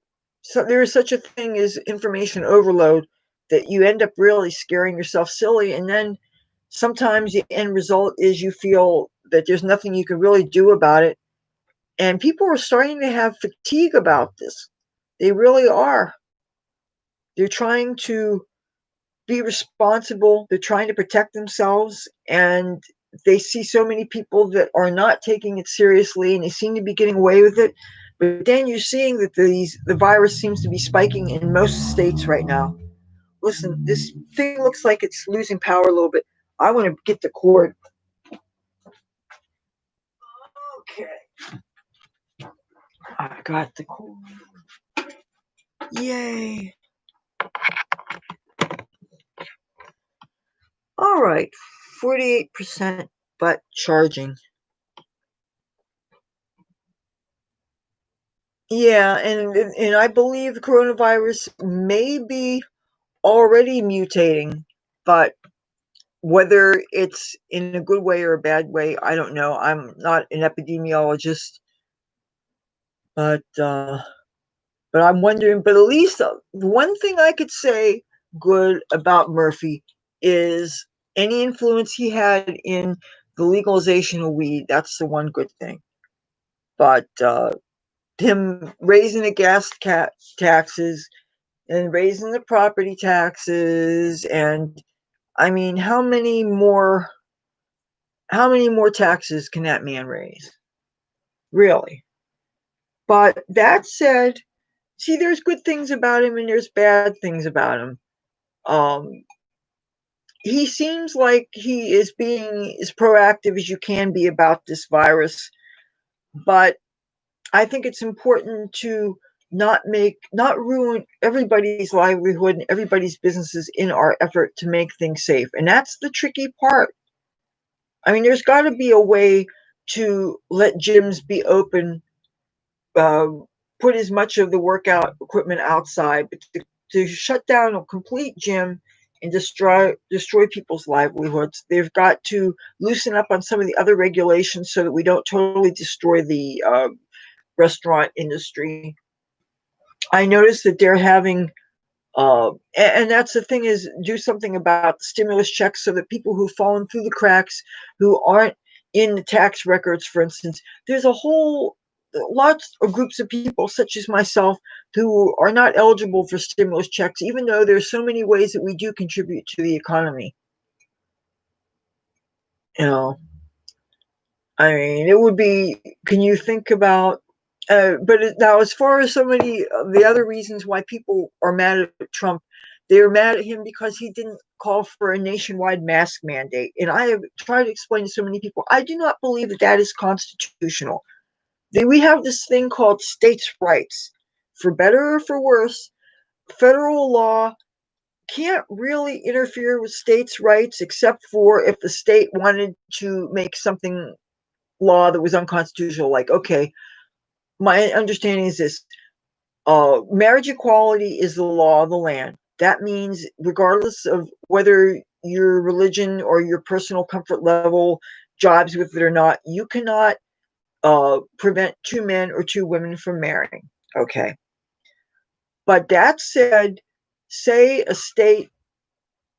there is such a thing as information overload that you end up really scaring yourself silly. And then sometimes the end result is you feel that there's nothing you can really do about it. And people are starting to have fatigue about this. They really are. They're trying to be responsible, they're trying to protect themselves, and they see so many people that are not taking it seriously and they seem to be getting away with it. But then you're seeing that the virus seems to be spiking in most states right now. Listen, this thing looks like it's losing power a little bit. I want to get the cord. Okay, I got the cord. Yay. All right, 48%, but charging. Yeah, and I believe the coronavirus may be already mutating, but whether it's in a good way or a bad way, I don't know. I'm not an epidemiologist, but but I'm wondering. But at least one thing I could say good about Murphy is any influence he had in the legalization of weed. That's the one good thing. But him raising the taxes and raising the property taxes, and I mean, how many more taxes can that man raise? Really? But that said, see, there's good things about him and there's bad things about him. Um, he seems like he is being as proactive as you can be about this virus, but I think it's important to not ruin everybody's livelihood and everybody's businesses in our effort to make things safe. And that's the tricky part. I mean, there's got to be a way to let gyms be open, uh, put as much of the workout equipment outside, but to shut down a complete gym and destroy people's livelihoods, they've got to loosen up on some of the other regulations so that we don't totally destroy the restaurant industry. I noticed that they're having and that's the thing is do something about the stimulus checks so that people who've fallen through the cracks, who aren't in the tax records, for instance, there's a whole lots of groups of people such as myself who are not eligible for stimulus checks, even though there's so many ways that we do contribute to the economy. You know, I mean, it would be. Can you think about? Now, as far as so many of the other reasons why people are mad at Trump, they are mad at him because he didn't call for a nationwide mask mandate. And I have tried to explain to so many people, I do not believe that that is constitutional. We have this thing called states' rights. For better or for worse, federal law can't really interfere with states' rights except for if the state wanted to make something law that was unconstitutional. Like, okay, my understanding is this: marriage equality is the law of the land. That means, regardless of whether your religion or your personal comfort level jibes with it or not, you cannot prevent two men or two women from marrying. Okay. But that said, say a state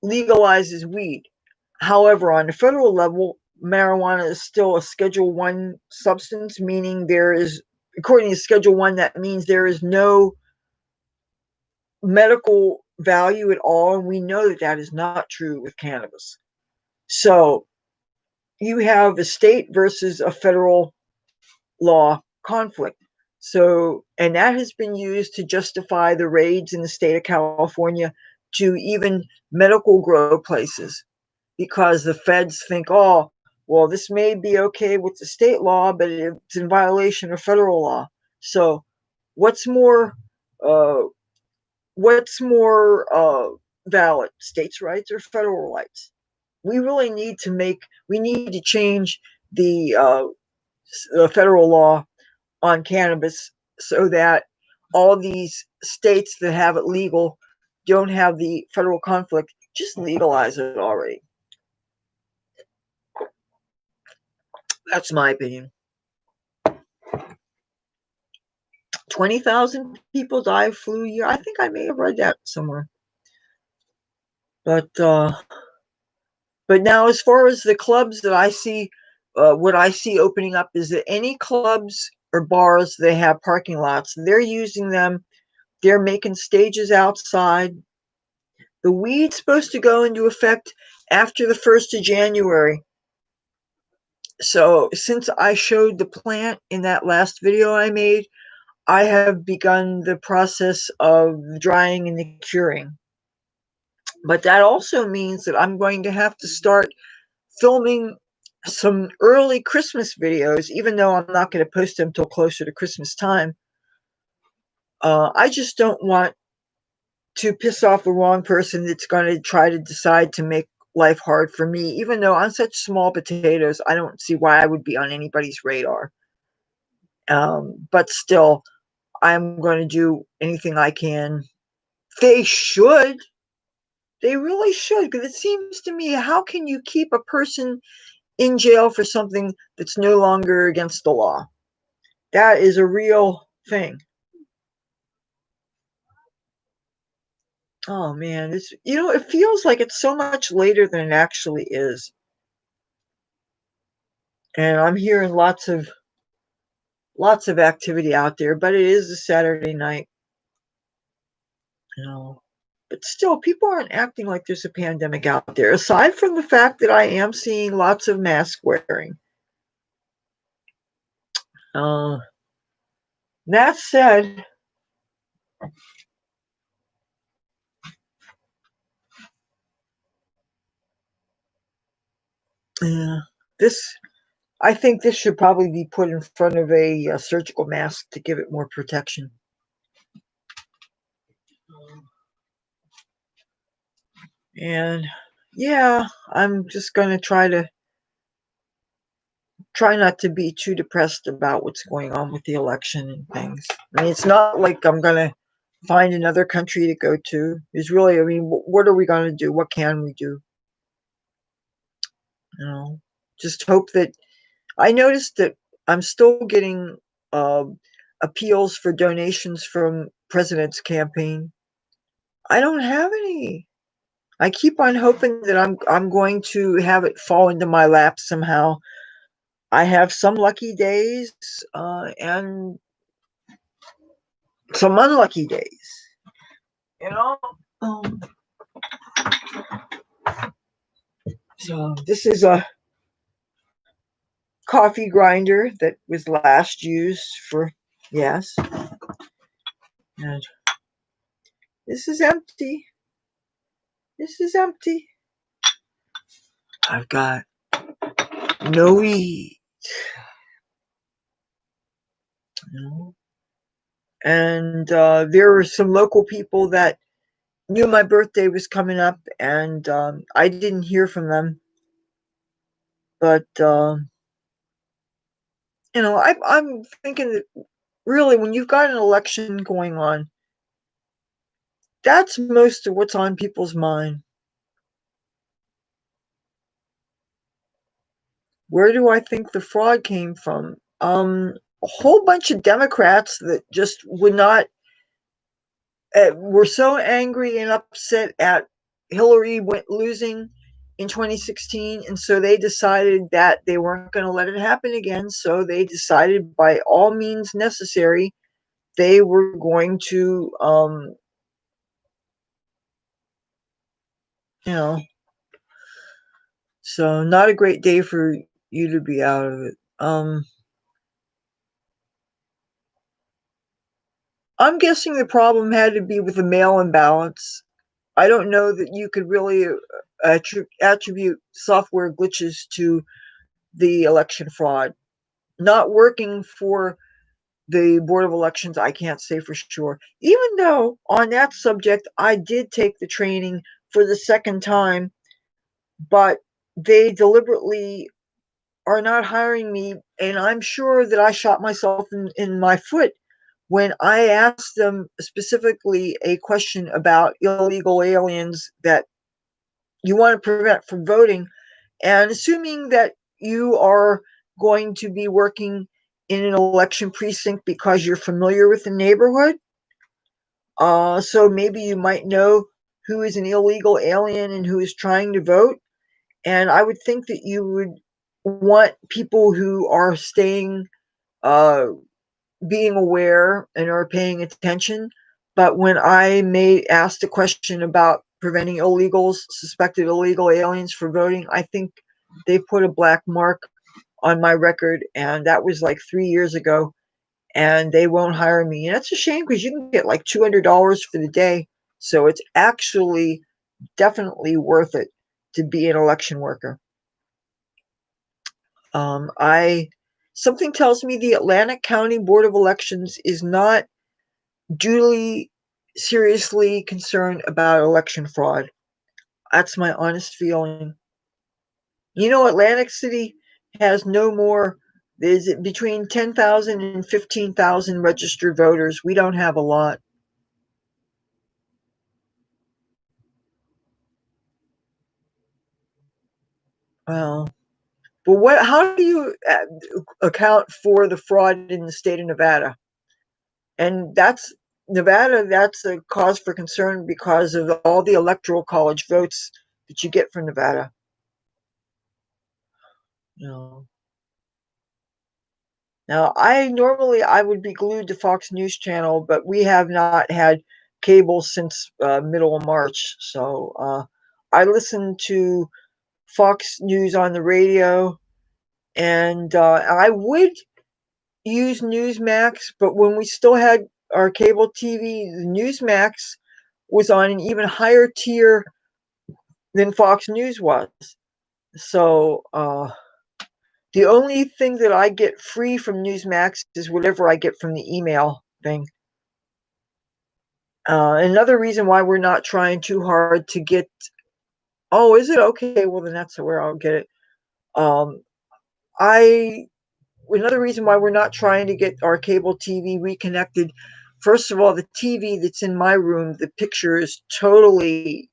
legalizes weed. However, on the federal level, marijuana is still a Schedule One substance, meaning there is, according to Schedule One, that means there is no medical value at all, and we know that that is not true with cannabis. So you have a state versus a federal law conflict. So, and that has been used to justify the raids in the state of California to even medical grow places, because the feds think, oh, well, this may be okay with the state law, but it's in violation of federal law. So, what's more, uh, what's more valid, states' rights or federal rights? We really need to change the federal law on cannabis so that all these states that have it legal don't have the federal conflict. Just legalize it already. That's my opinion. 20,000 people die of flu a year. I think I may have read that somewhere. But now, as far as the clubs that I see, what I see opening up is that any clubs or bars that have parking lots, they're using them. They're making stages outside. The weed's supposed to go into effect after the 1st of January. So since I showed the plant in that last video I made, I have begun the process of drying and the curing. But that also means that I'm going to have to start filming some early Christmas videos, even though I'm not going to post them till closer to Christmas time. I just don't want to piss off the wrong person that's going to try to decide to make life hard for me. Even though I'm such small potatoes, I don't see why I would be on anybody's radar. But still, I'm going to do anything I can. They should. They really should, because it seems to me, how can you keep a person in jail for something that's no longer against the law? That is a real thing. Oh man, it's, it feels like it's so much later than it actually is. And I'm hearing lots of activity out there, but it is a Saturday night. But still, people aren't acting like there's a pandemic out there, aside from the fact that I am seeing lots of mask wearing. That said, I think this should probably be put in front of a surgical mask to give it more protection. And yeah, I'm just going to try not to be too depressed about what's going on with the election and things. I mean, it's not like I'm going to find another country to go to. It's really, I mean, what are we going to do? What can we do? Just hope that, I noticed that I'm still getting appeals for donations from President's campaign. I don't have any. I keep on hoping that I'm going to have it fall into my lap somehow. I have some lucky days and some unlucky days. So this is a coffee grinder that was last used for, yes. And this is empty. This is empty. I've got no weed. And there are some local people that knew my birthday was coming up, and I didn't hear from them. But I'm thinking that really, when you've got an election going on, that's most of what's on people's mind. Where do I think the fraud came from? A whole bunch of Democrats that just would not were so angry and upset at Hillary losing in 2016, and so they decided that they weren't going to let it happen again. So they decided, by all means necessary, they were going to, you know, so not a great day for you to be out of it. I'm guessing the problem had to be with the mail-in ballots. I don't know that you could really attribute software glitches to the election fraud. Not working for the Board of Elections, I can't say for sure. Even though on that subject, I did take the training for the second time, but they deliberately are not hiring me. And I'm sure that I shot myself in my foot when I asked them specifically a question about illegal aliens that you want to prevent from voting. And assuming that you are going to be working in an election precinct because you're familiar with the neighborhood, so maybe you might know who is an illegal alien and who is trying to vote. And I would think that you would want people who are staying, uh, being aware and are paying attention. But when I asked a question about preventing illegals, suspected illegal aliens, for voting, I think they put a black mark on my record, and that was like 3 years ago. And they won't hire me, and that's a shame because you can get like $200 for the day. So it's actually definitely worth it to be an election worker. I Something tells me the Atlantic County Board of Elections is not duly seriously concerned about election fraud. That's my honest feeling. Atlantic City has no more, is between 10,000 and 15,000 registered voters. We don't have a lot. Well, but how do you account for the fraud in the state of Nevada? And that's a cause for concern because of all the electoral college votes that you get from Nevada. You know. Now, I would be glued to Fox News Channel, but we have not had cable since middle of March. So I listen to Fox News on the radio, and I would use Newsmax, but when we still had our cable TV, Newsmax was on an even higher tier than Fox News was. So the only thing that I get free from Newsmax is whatever I get from the email thing. Another reason why we're not trying too hard to get. Oh, is it okay? Well, then that's where I'll get it. I Another reason why we're not trying to get our cable TV reconnected. First of all, the TV that's in my room, the picture is totally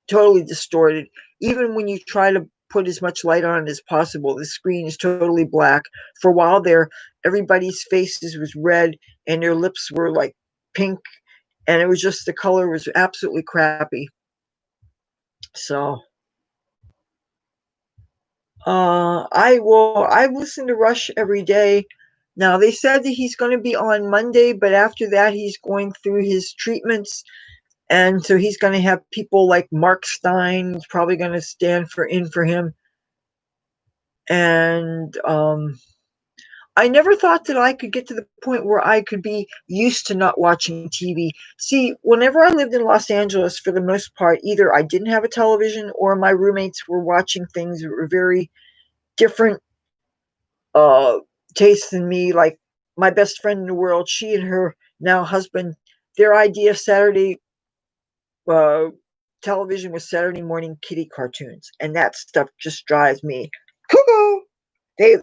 distorted. Even when you try to put as much light on it as possible, the screen is totally black. For a while there, everybody's faces was red and their lips were like pink, and it was just, the color was absolutely crappy. So I listen to Rush every day. Now they said that he's going to be on Monday, but after that he's going through his treatments, and so he's going to have people like Mark Stein probably going to stand for him. And I never thought that I could get to the point where I could be used to not watching TV. See, whenever I lived in Los Angeles, for the most part, either I didn't have a television or my roommates were watching things that were very different uh, tastes than me. Like my best friend in the world, she and her now husband, their idea of Saturday uh, television was Saturday morning kitty cartoons, and that stuff just drives me cuckoo.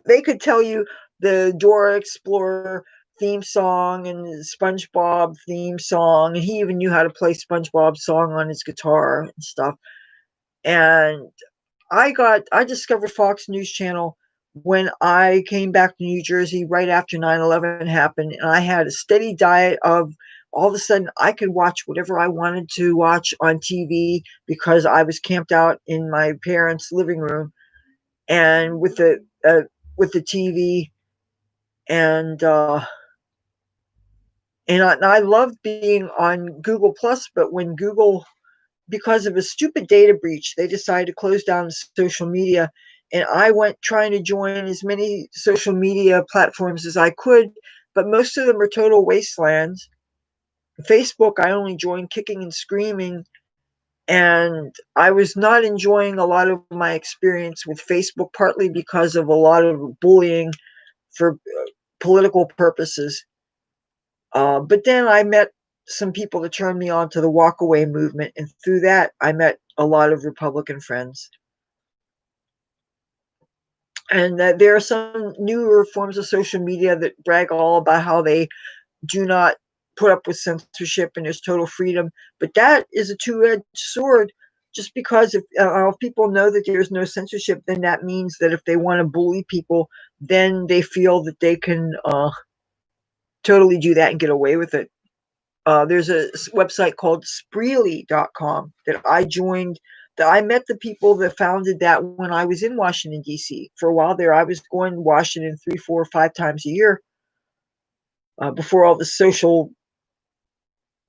They could tell you the Dora Explorer theme song and SpongeBob theme song, and he even knew how to play SpongeBob's song on his guitar and stuff. And I discovered Fox News Channel when I came back to New Jersey right after 9/11 happened, and I had a steady diet of all of a sudden I could watch whatever I wanted to watch on TV because I was camped out in my parents' living room and with the TV and and I loved being on Google Plus, but when Google, because of a stupid data breach, they decided to close down social media. And I went trying to join as many social media platforms as I could, but most of them are total wastelands. Facebook, I only joined kicking and screaming, and I was not enjoying a lot of my experience with Facebook, partly because of a lot of bullying for political purposes. But then I met some people that turned me on to the walkaway movement, and through that, I met a lot of Republican friends. And there are some newer forms of social media that brag all about how they do not put up with censorship and there's total freedom. But that is a two-edged sword. Just because if people know that there's no censorship, then that means that if they want to bully people, then they feel that they can totally do that and get away with it. There's a website called Spreely.com that I joined. That I met the people that founded that when I was in Washington, D.C. For a while there, I was going to Washington 3, 4, 5 times a year before all the social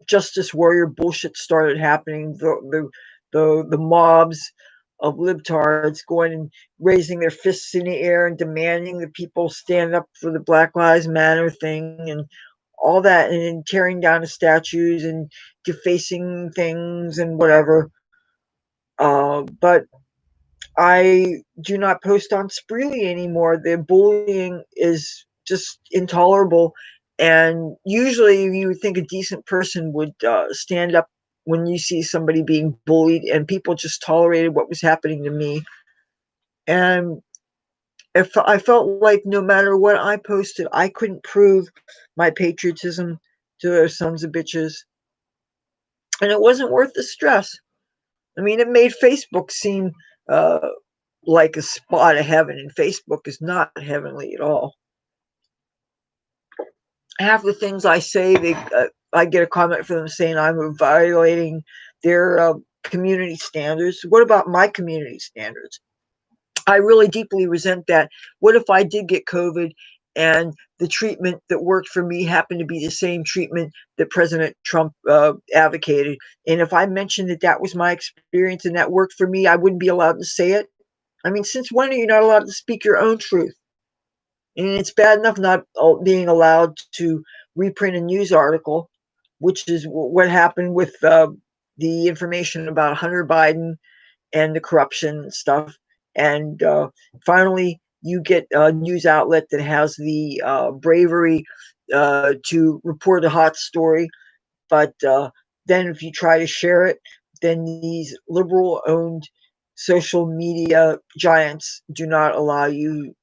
justice warrior bullshit started happening. The mobs of libtards going and raising their fists in the air and demanding that people stand up for the Black Lives Matter thing and all that, and tearing down the statues and defacing things and whatever. But I do not post on Spreely anymore. The bullying is just intolerable. And usually, you would think a decent person would stand up when you see somebody being bullied, and people just tolerated what was happening to me. And if I felt like no matter what I posted, I couldn't prove my patriotism to those sons of bitches, and it wasn't worth the stress. I mean, it made Facebook seem uh, like a spot of heaven, and Facebook is not heavenly at all. Half the things I say, I get a comment from them saying I'm violating their community standards. What about my community standards? I really deeply resent that. What if I did get COVID and the treatment that worked for me happened to be the same treatment that President Trump advocated? And if I mentioned that that was my experience and that worked for me, I wouldn't be allowed to say it. I mean, since when are you not allowed to speak your own truth? And it's bad enough not being allowed to reprint a news article, which is what happened with the information about Hunter Biden and the corruption stuff. And finally, you get a news outlet that has the bravery to report a hot story. But then, if you try to share it, then these liberal owned social media giants do not allow you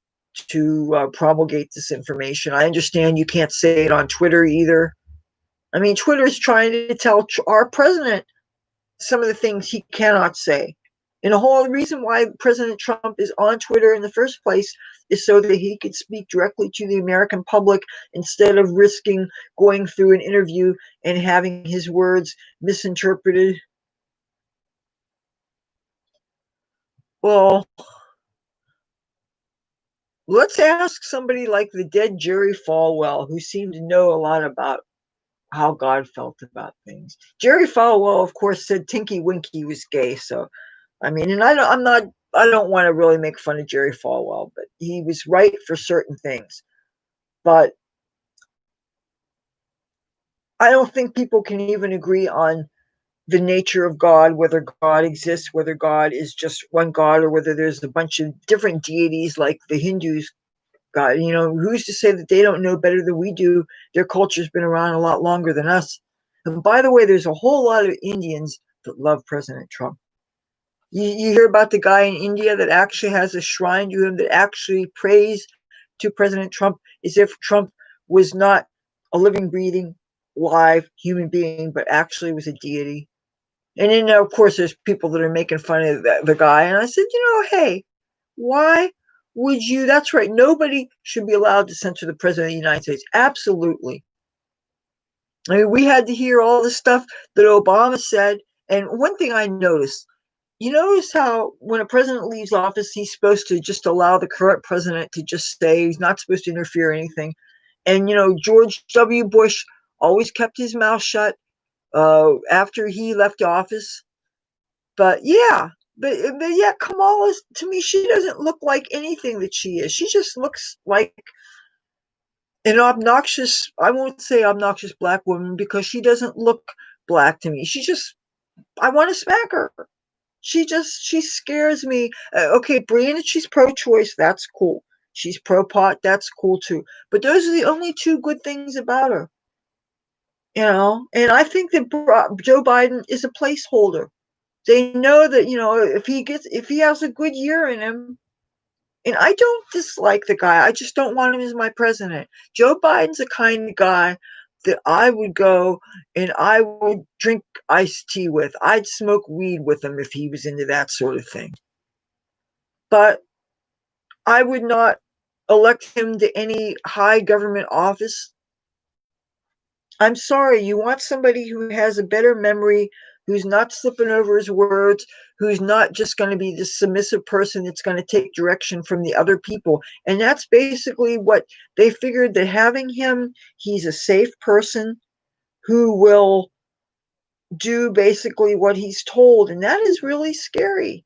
to promulgate this information. I understand you can't say it on Twitter either. I mean, Twitter is trying to tell our president some of the things he cannot say. And the whole reason why President Trump is on Twitter in the first place is so that he could speak directly to the American public instead of risking going through an interview and having his words misinterpreted. Well, let's ask somebody like the dead Jerry Falwell, who seemed to know a lot about how God felt about things. Jerry Falwell, of course, said Tinky Winky was gay. So, I mean, and I'm not, I don't want to really make fun of Jerry Falwell, but he was right for certain things. But I don't think people can even agree on the nature of God, whether God exists, whether God is just one God, or whether there's a bunch of different deities like the Hindus. God, you know, who's to say that they don't know better than we do? Their culture's been around a lot longer than us. And by the way, there's a whole lot of Indians that love President Trump. You hear about the guy in India that actually has a shrine to him, that actually prays to President Trump as if Trump was not a living, breathing, live human being, but actually was a deity. And then, of course, there's people that are making fun of the guy. And I said, hey, why would you? That's right. Nobody should be allowed to censor the president of the United States. Absolutely. I mean, we had to hear all the stuff that Obama said. And one thing I noticed, you notice how when a president leaves office, he's supposed to just allow the current president to just stay. He's not supposed to interfere in anything. And, George W. Bush always kept his mouth shut after he left office. But yeah, but yeah, Kamala, to me, she doesn't look like anything that she is. She just looks like an obnoxious, I won't say obnoxious black woman, because she doesn't look black to me. I want to smack her. She scares me. Okay, Brianna, she's pro-choice. That's cool. She's pro-pot. That's cool too. But those are the only two good things about her. And I think that Joe Biden is a placeholder. They know that, if he has a good year in him, and I don't dislike the guy. I just don't want him as my president. Joe Biden's the kind of guy that I would go and I would drink iced tea with. I'd smoke weed with him if he was into that sort of thing. But I would not elect him to any high government office. I'm sorry, you want somebody who has a better memory, who's not slipping over his words, who's not just going to be this submissive person that's going to take direction from the other people. And that's basically what they figured, that having him, he's a safe person who will do basically what he's told. And that is really scary.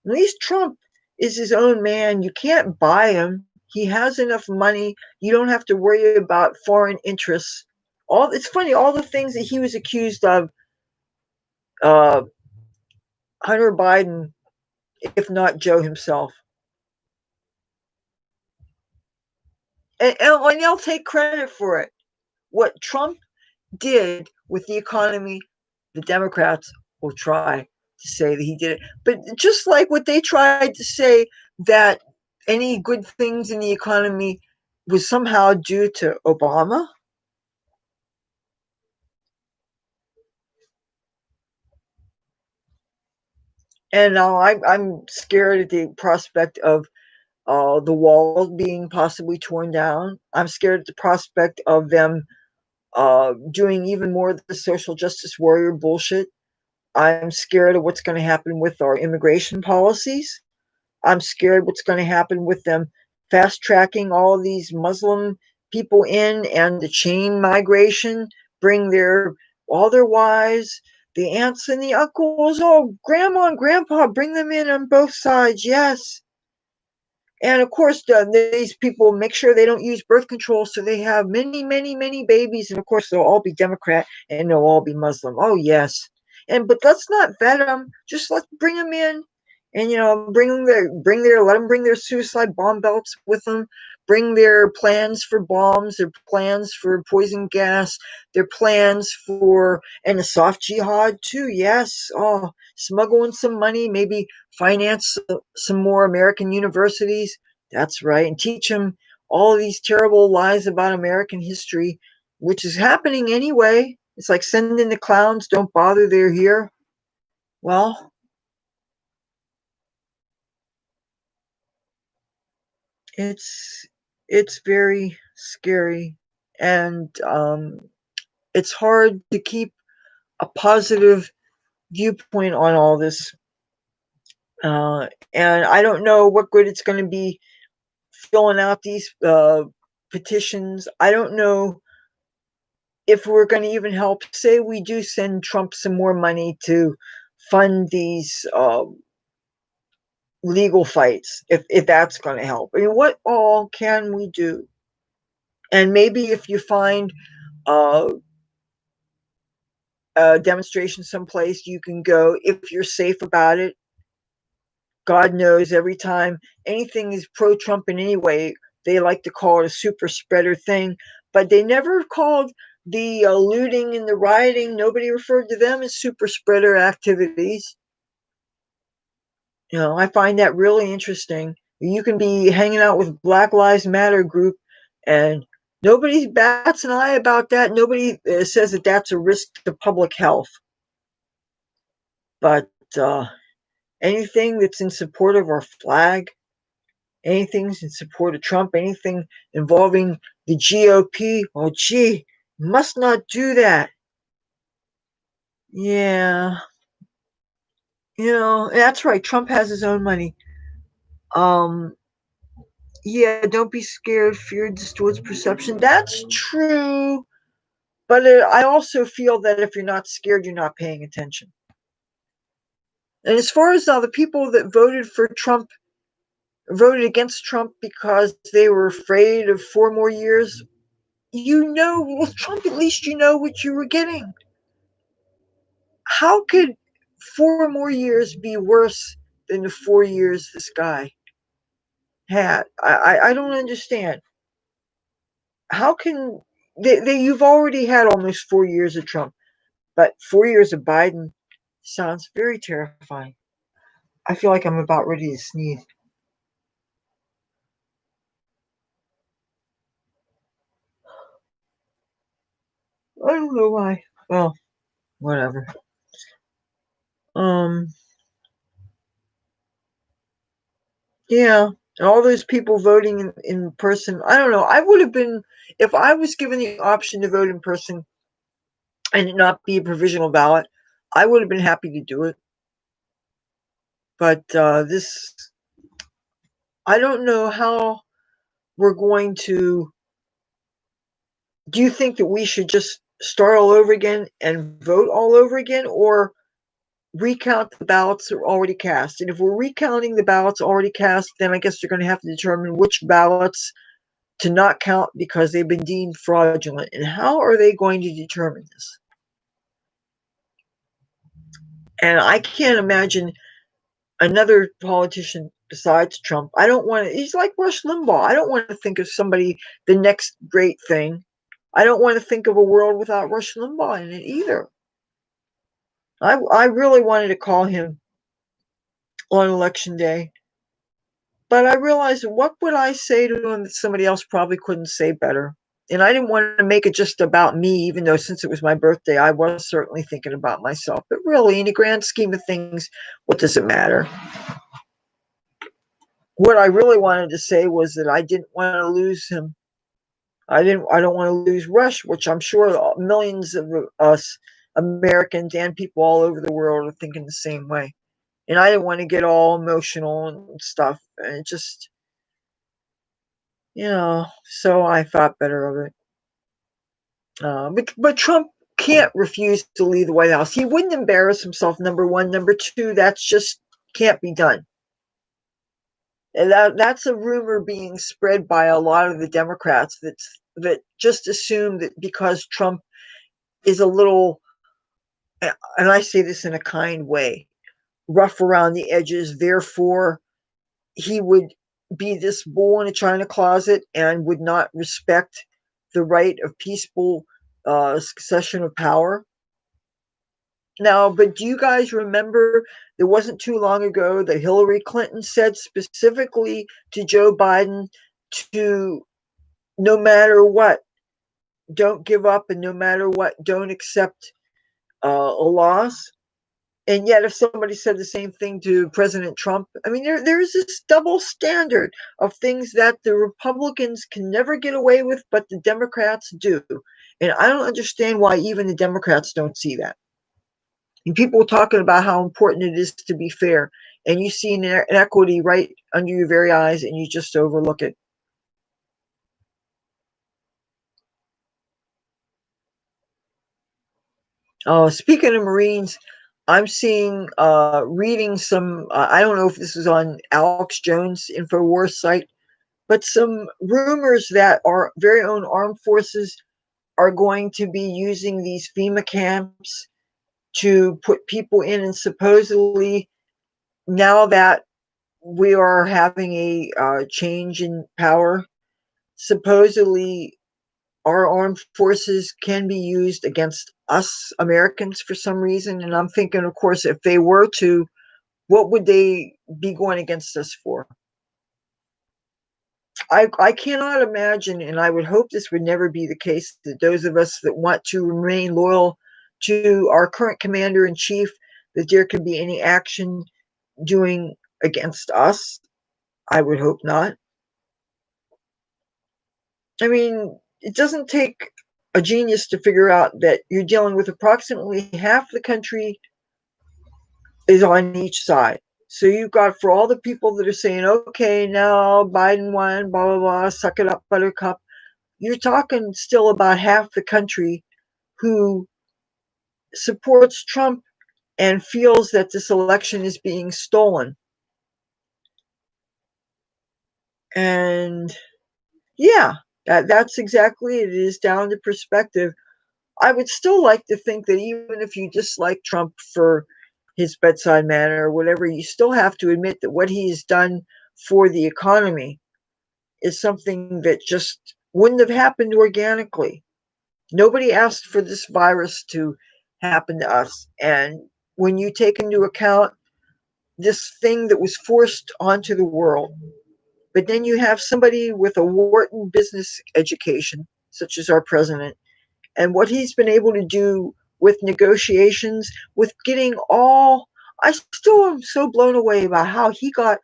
At least Trump is his own man. You can't buy him. He has enough money. You don't have to worry about foreign interests. It's funny, all the things that he was accused of, uh, Hunter Biden, if not Joe himself. And they'll take credit for it. What Trump did with the economy, the Democrats will try to say that he did it. But just like what they tried to say that any good things in the economy was somehow due to Obama. And now I'm scared at the prospect of the wall being possibly torn down. I'm scared at the prospect of them doing even more of the social justice warrior bullshit. I'm scared of what's going to happen with our immigration policies. I'm scared what's going to happen with them fast tracking all of these Muslim people in, and the chain migration, bring all their wives, the aunts and the uncles, grandma and grandpa, bring them in on both sides. Yes. And of course, these people make sure they don't use birth control, so they have many, many, many babies. And of course, they'll all be Democrat and they'll all be Muslim. Oh yes, but let's not vet them. Just let's bring them in, and let them bring their suicide bomb belts with them. Bring their plans for bombs, their plans for poison gas, their plans for, and a soft jihad too. Yes. Oh, smuggle in some money, maybe finance some more American universities. That's right. And teach them all these terrible lies about American history, which is happening anyway. It's like sending the clowns, don't bother, they're here. Well, it's very scary, and it's hard to keep a positive viewpoint on all this. And I don't know what good it's going to be filling out these petitions. I don't know if we're going to even help. Say we do send Trump some more money to fund these legal fights, if that's going to help. I mean, what all can we do? And maybe if you find uh, a demonstration someplace you can go, if you're safe about it. God knows, every time anything is pro-Trump in any way, they like to call it a super spreader thing, but they never called The looting and the rioting, nobody referred to them as super spreader activities. I find that really interesting. You can be hanging out with Black Lives Matter group, and nobody bats an eye about that. Nobody says that that's a risk to public health. But anything that's in support of our flag, anything in support of Trump, anything involving the GOP, oh gee, must not do that. Yeah, that's right. Trump has his own money. Um, yeah, don't be scared. Fear distorts perception. That's true. But I also feel that if you're not scared, you're not paying attention. And as far as the people that voted against Trump because they were afraid of 4 more years, with Trump, at least you know what you were getting. How could 4 more years be worse than the 4 years this guy had? I don't understand. How can you've already had almost 4 years of Trump, but 4 years of Biden sounds very terrifying. I feel like I'm about ready to sneeze. I don't know why. Well, whatever. Um, yeah, and all those people voting in person. I don't know. I would have been, if I was given the option to vote in person and it not be a provisional ballot, I would have been happy to do it. But I don't know how we're going to. Do you think that we should just start all over again and vote all over again, or recount the ballots that are already cast? And if we're recounting the ballots already cast, then I guess they're going to have to determine which ballots to not count because they've been deemed fraudulent. And how are they going to determine this? And I can't imagine another politician besides Trump. I don't want to, he's like Rush Limbaugh. I don't want to think of somebody, the next great thing. I don't want to think of a world without Rush Limbaugh in it either. I really wanted to call him on election day, but I realized, what would I say to him that somebody else probably couldn't say better? And I didn't want to make it just about me, even though since it was my birthday, I was certainly thinking about myself. But really, in the grand scheme of things, what does it matter? What I really wanted to say was that I didn't want to lose him. I don't want to lose Rush, which I'm sure millions of us Americans and people all over the world are thinking the same way. And I didn't want to get all emotional and stuff. And it just, so I thought better of it. But Trump can't refuse to leave the White House. He wouldn't embarrass himself, number one. Number two, that's just can't be done. And that's a rumor being spread by a lot of the Democrats that just assume that because Trump is a little, and I say this in a kind way, rough around the edges, therefore he would be this bull in a china closet and would not respect the right of peaceful succession of power. Now, but do you guys remember, it wasn't too long ago that Hillary Clinton said specifically to Joe Biden to, no matter what, don't give up, and no matter what, don't accept a loss? And yet, if somebody said the same thing to President Trump, I mean, there's this double standard of things that the Republicans can never get away with, but the Democrats do. And I don't understand why even the Democrats don't see that. And people talking about how important it is to be fair, and you see inequity right under your very eyes, and you just overlook it. Speaking of Marines, I'm seeing, reading some. I don't know if this is on Alex Jones' Infowars site, but some rumors that our very own armed forces are going to be using these FEMA camps to put people in, and supposedly now that we are having a change in power, supposedly our armed forces can be used against us Americans for some reason. And I'm thinking, of course, if they were to, what would they be going against us for? I cannot imagine, and I would hope this would never be the case, that those of us that want to remain loyal to our current commander in chief, that there could be any action doing against us. I would hope not. I mean, it doesn't take a genius to figure out that you're dealing with approximately half the country is on each side. So you've got, for all the people that are saying, okay, now Biden won, blah, blah, blah, suck it up, buttercup, you're talking still about half the country who supports Trump and feels that this election is being stolen. And yeah, that's exactly it. It is down to perspective. I would still like to think that even if you dislike Trump for his bedside manner or whatever, you still have to admit that what he's done for the economy is something that just wouldn't have happened organically. Nobody asked for this virus to happen to us. And when you take into account this thing that was forced onto the world, but then you have somebody with a Wharton business education, such as our president, and what he's been able to do with negotiations, with getting all, I still am so blown away about how he got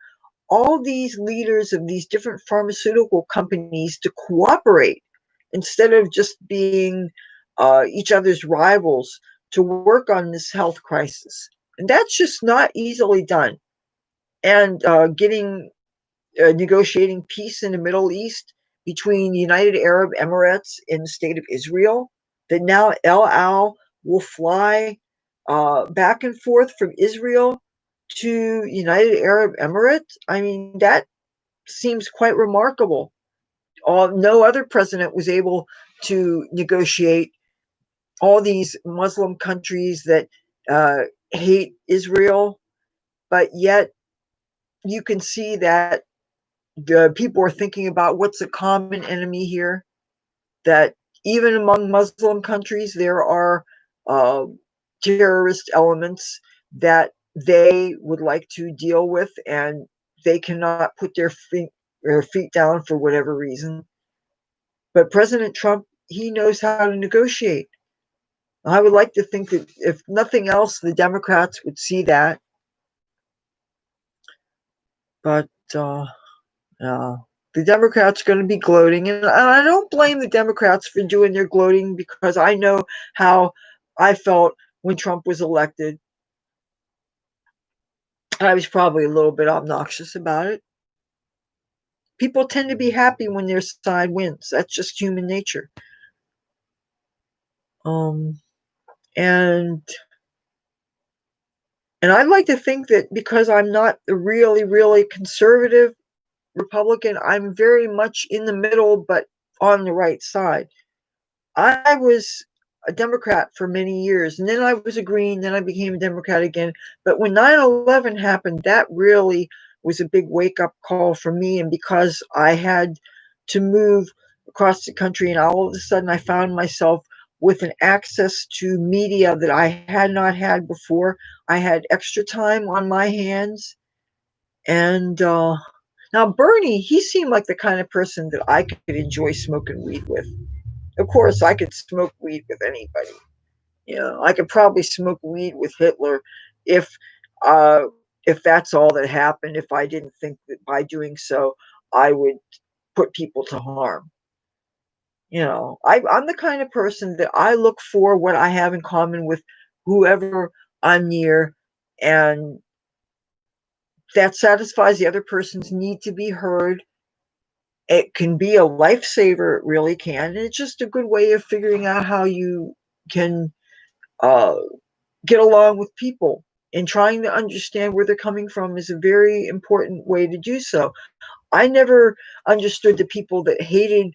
all these leaders of these different pharmaceutical companies to cooperate instead of just being each other's rivals, to work on this health crisis. And that's just not easily done. And getting negotiating peace in the Middle East between the United Arab Emirates and the state of Israel, that now El Al will fly back and forth from Israel to United Arab Emirates. I mean, that seems quite remarkable. No other president was able to negotiate all these Muslim countries that uh, hate Israel, but yet you can see that the people are thinking about what's a common enemy here. That even among Muslim countries, there are uh, terrorist elements that they would like to deal with, and they cannot put their feet down for whatever reason. But President Trump, he knows how to negotiate. I would like to think that if nothing else, the Democrats would see that. But the Democrats are going to be gloating, and I don't blame the Democrats for doing their gloating, because I know how I felt when Trump was elected. I was probably a little bit obnoxious about it. People tend to be happy when their side wins. That's just human nature. Um, and and I'd like to think that because I'm not a really, really conservative Republican, I'm very much in the middle, but on the right side. I was a Democrat for many years, and then I was a Green, then I became a Democrat again. But when 9/11 happened, that really was a big wake up call for me. And because I had to move across the country, and all of a sudden I found myself with an access to media that I had not had before, I had extra time on my hands. And now, Bernie, he seemed like the kind of person that I could enjoy smoking weed with. Of course, I could smoke weed with anybody. I could probably smoke weed with Hitler if uh, if that's all that happened. If I didn't think that by doing so I would put people to harm. I'm the kind of person that I look for what I have in common with whoever I'm near, and that satisfies the other person's need to be heard. It can be a lifesaver, it really can. And it's just a good way of figuring out how you can uh, get along with people, and trying to understand where they're coming from is a very important way to do so. I never understood the people that hated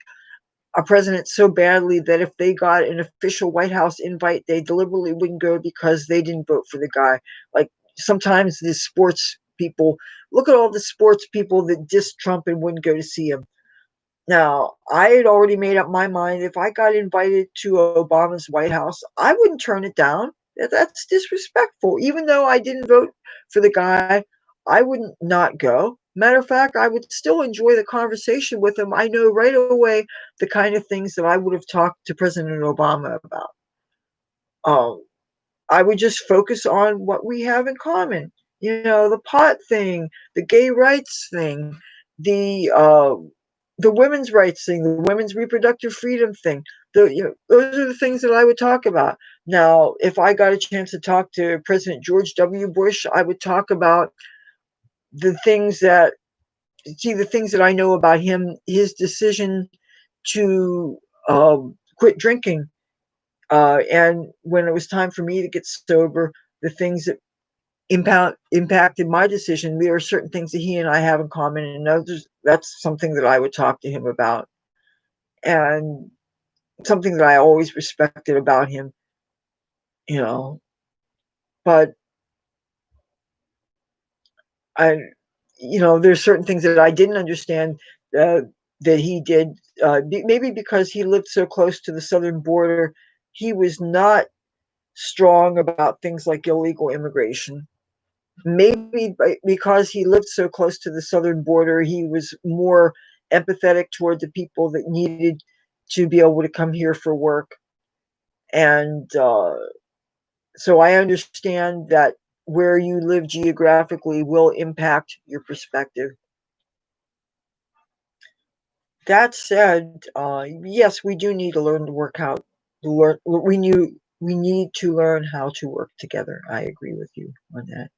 a president so badly that if they got an official White House invite, they deliberately wouldn't go because they didn't vote for the guy. Like sometimes the sports people, look at all the sports people that diss Trump and wouldn't go to see him. Now, I had already made up my mind. If I got invited to Obama's White House, I wouldn't turn it down. That's disrespectful. Even though I didn't vote for the guy, I wouldn't not go. Matter of fact, I would still enjoy the conversation with him. I know right away the kind of things that I would have talked to President Obama about. Um, I would just focus on what we have in common. The pot thing, the gay rights thing, the women's rights thing, the women's reproductive freedom thing. Those are the things that I would talk about. Now, if I got a chance to talk to President George W. Bush, I would talk about the things that the things that I know about him, his decision to quit drinking, and when it was time for me to get sober, the things that impacted my decision. There are certain things that he and I have in common, and that's something that I would talk to him about, and something that I always respected about him. You know, but I, there's certain things that I didn't understand uh, that he did. Maybe because he lived so close to the southern border, he was not strong about things like illegal immigration. Maybe because he lived so close to the southern border, he was more empathetic toward the people that needed to be able to come here for work. And so I understand that where you live geographically will impact your perspective. That said, yes, we do need to learn to work out. We need to learn how to work together. I agree with you on that.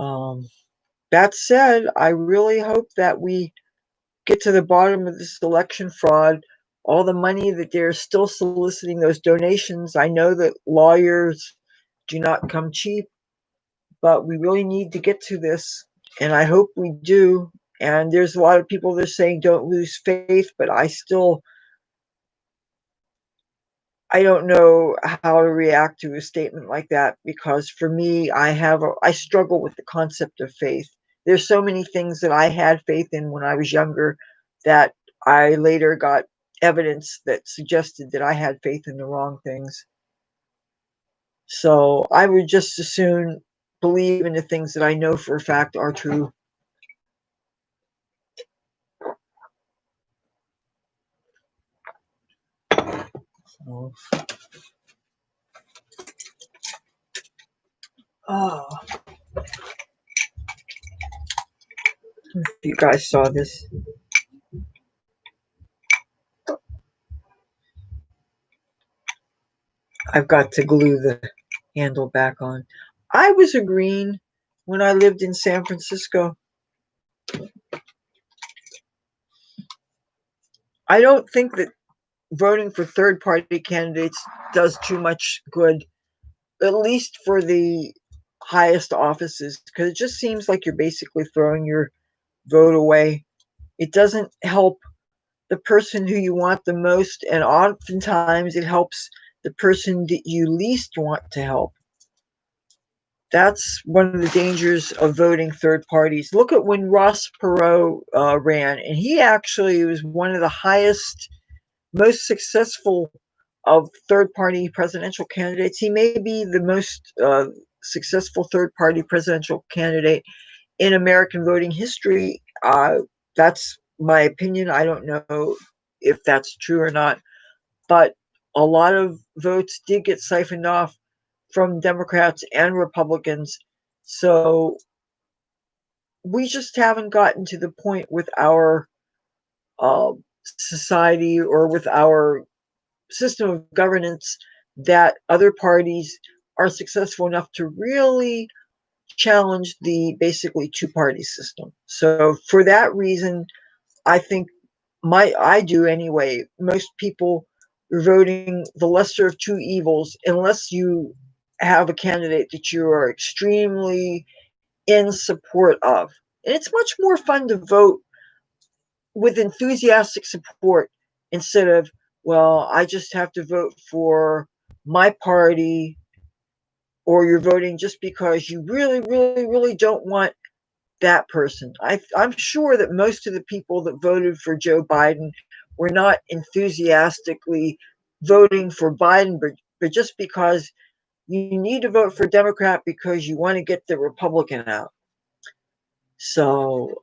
Um, that said, I really hope that we get to the bottom of this election fraud. All the money that they're still soliciting, those donations. I know that lawyers do not come cheap, but we really need to get to this, and I hope we do. And there's a lot of people that are saying don't lose faith, but I don't know how to react to a statement like that, because for me, I struggle with the concept of faith. There's so many things that I had faith in when I was younger that I later got evidence that suggested that I had faith in the wrong things. So I would just as soon believe in the things that I know for a fact are true. So, oh, if you guys saw this, I've got to glue the handle back on. I was a green when I lived in San Francisco. I don't think that voting for third party candidates does too much good, at least for the highest offices, because it just seems like you're basically throwing your vote away. It doesn't help the person who you want the most, and oftentimes it helps the person that you least want to help. That's one of the dangers of voting third parties. Look at when Ross Perot ran, and he actually was one of the highest, most successful of third party presidential candidates. He may be the most successful third party presidential candidate in American voting history. That's my opinion. I don't know if that's true or not, but a lot of votes did get siphoned off from Democrats and Republicans. So we just haven't gotten to the point with our uh, society or with our system of governance that other parties are successful enough to really challenge the basically two-party system. So for that reason, I think I do anyway. Most people are voting the lesser of two evils unless you have a candidate that you are extremely in support of. And it's much more fun to vote with enthusiastic support instead of, well, I just have to vote for my party, or you're voting just because you really, really, really don't want that person. I'm sure that most of the people that voted for Joe Biden were not enthusiastically voting for Biden, but just because you need to vote for Democrat because you want to get the Republican out. So,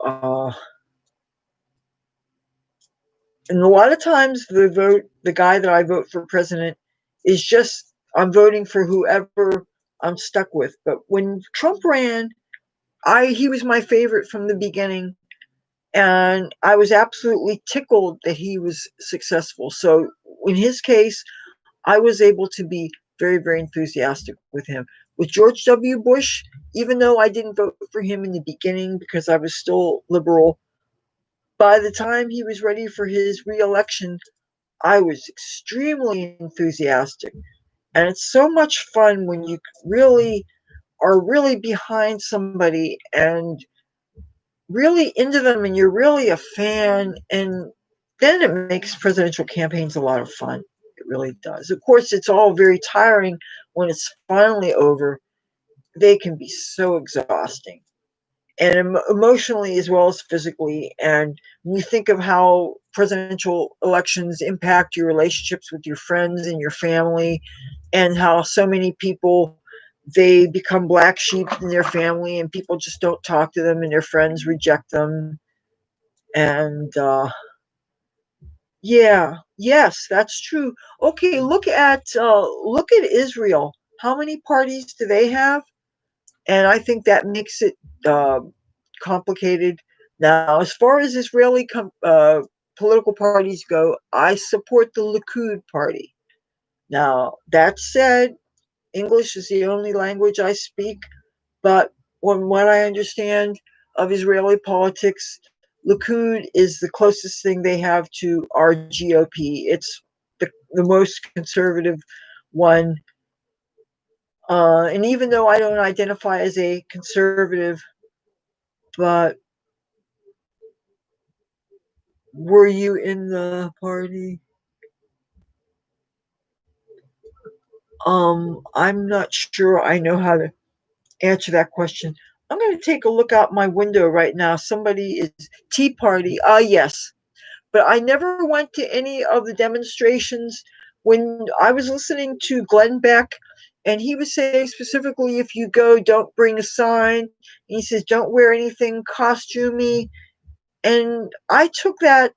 and a lot of times the guy that I vote for president is just, I'm voting for whoever I'm stuck with. But when Trump ran, he was my favorite from the beginning, and I was absolutely tickled that he was successful. So in his case, I was able to be very, very enthusiastic with him. With George W. Bush, even though I didn't vote for him in the beginning because I was still liberal, by the time he was ready for his reelection, I was extremely enthusiastic. And it's so much fun when you really are really behind somebody and really into them and you're really a fan, and then it makes presidential campaigns a lot of fun. It really does. Of course, it's all very tiring when it's finally over. They can be so exhausting, and emotionally as well as physically. And when you think of how presidential elections impact your relationships with your friends and your family, and how so many people, they become black sheep in their family and people just don't talk to them and their friends reject them. And yeah, yes, that's true. Okay, look at Israel. How many parties do they have? And I think that makes it uh, complicated. Now, as far as political parties go, I support the Likud party. Now, that said, English is the only language I speak, but from what I understand of Israeli politics, Likud is the closest thing they have to our GOP. It's the most conservative one. And even though I don't identify as a conservative, but were you in the party? I'm not sure I know how to answer that question. I'm going to take a look out my window right now. Somebody is Tea Party. Yes. But I never went to any of the demonstrations. When I was listening to Glenn Beck, and he was saying specifically, if you go, don't bring a sign. And he says, don't wear anything costumey. And I took that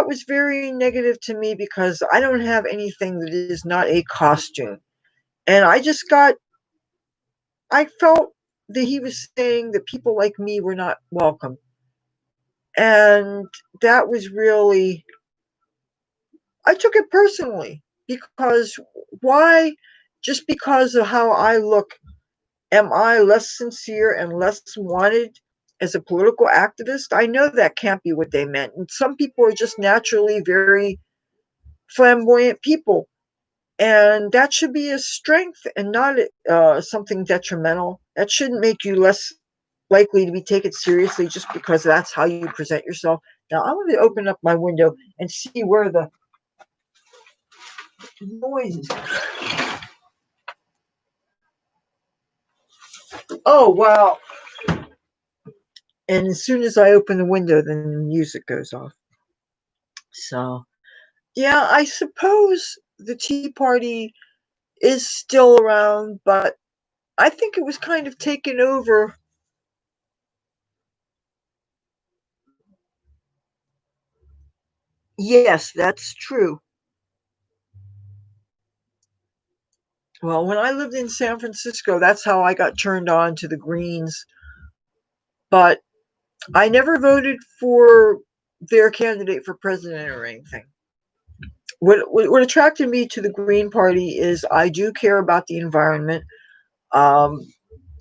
was very negative to me because I don't have anything that is not a costume. And I felt that he was saying that people like me were not welcome. And that was really, I took it personally because why, just because of how I look, am I less sincere and less wanted as a political activist? I know that can't be what they meant. And some people are just naturally very flamboyant people. And that should be a strength and not something detrimental. That shouldn't make you less likely to be taken seriously just because that's how you present yourself. Now, I'm going to open up my window and see where the noise is. Oh, wow. And as soon as I open the window, then the music goes off. So, yeah, I suppose the Tea Party is still around, but I think it was kind of taken over. Yes, that's true. Well, when I lived in San Francisco, that's how I got turned on to the Greens. But I never voted for their candidate for president or anything. What attracted me to the Green Party is I do care about the environment. Um,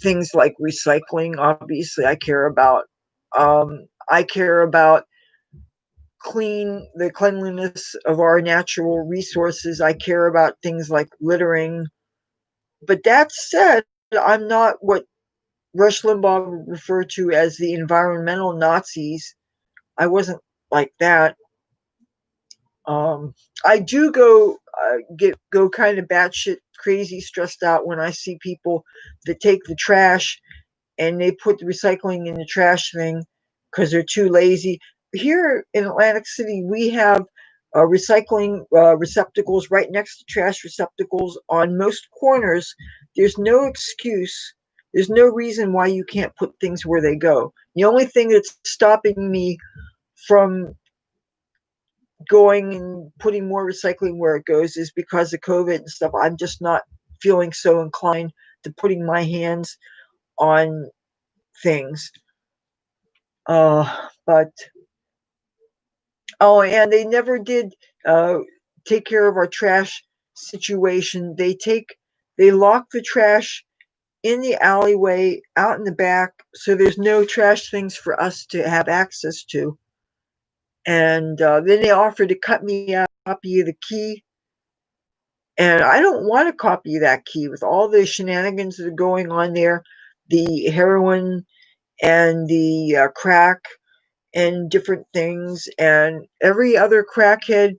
Things like recycling, obviously, I care about. I care about the cleanliness of our natural resources. I care about things like littering. But that said, I'm not what Rush Limbaugh would refer to as the environmental Nazis. I wasn't like that. I do go kind of batshit crazy, stressed out when I see people that take the trash and they put the recycling in the trash thing because they're too lazy. Here in Atlantic City, we have recycling receptacles right next to trash receptacles on most corners. There's no excuse. There's no reason why you can't put things where they go. The only thing that's stopping me from going and putting more recycling where it goes is because of COVID and stuff. I'm just not feeling so inclined to putting my hands on things. But oh, and they never did take care of our trash situation. They lock the trash in the alleyway out in the back, so there's no trash things for us to have access to. And then they offered to cut me a copy of the key, and I don't want a copy of that key with all the shenanigans that are going on there, the heroin and the crack and different things, and every other crackhead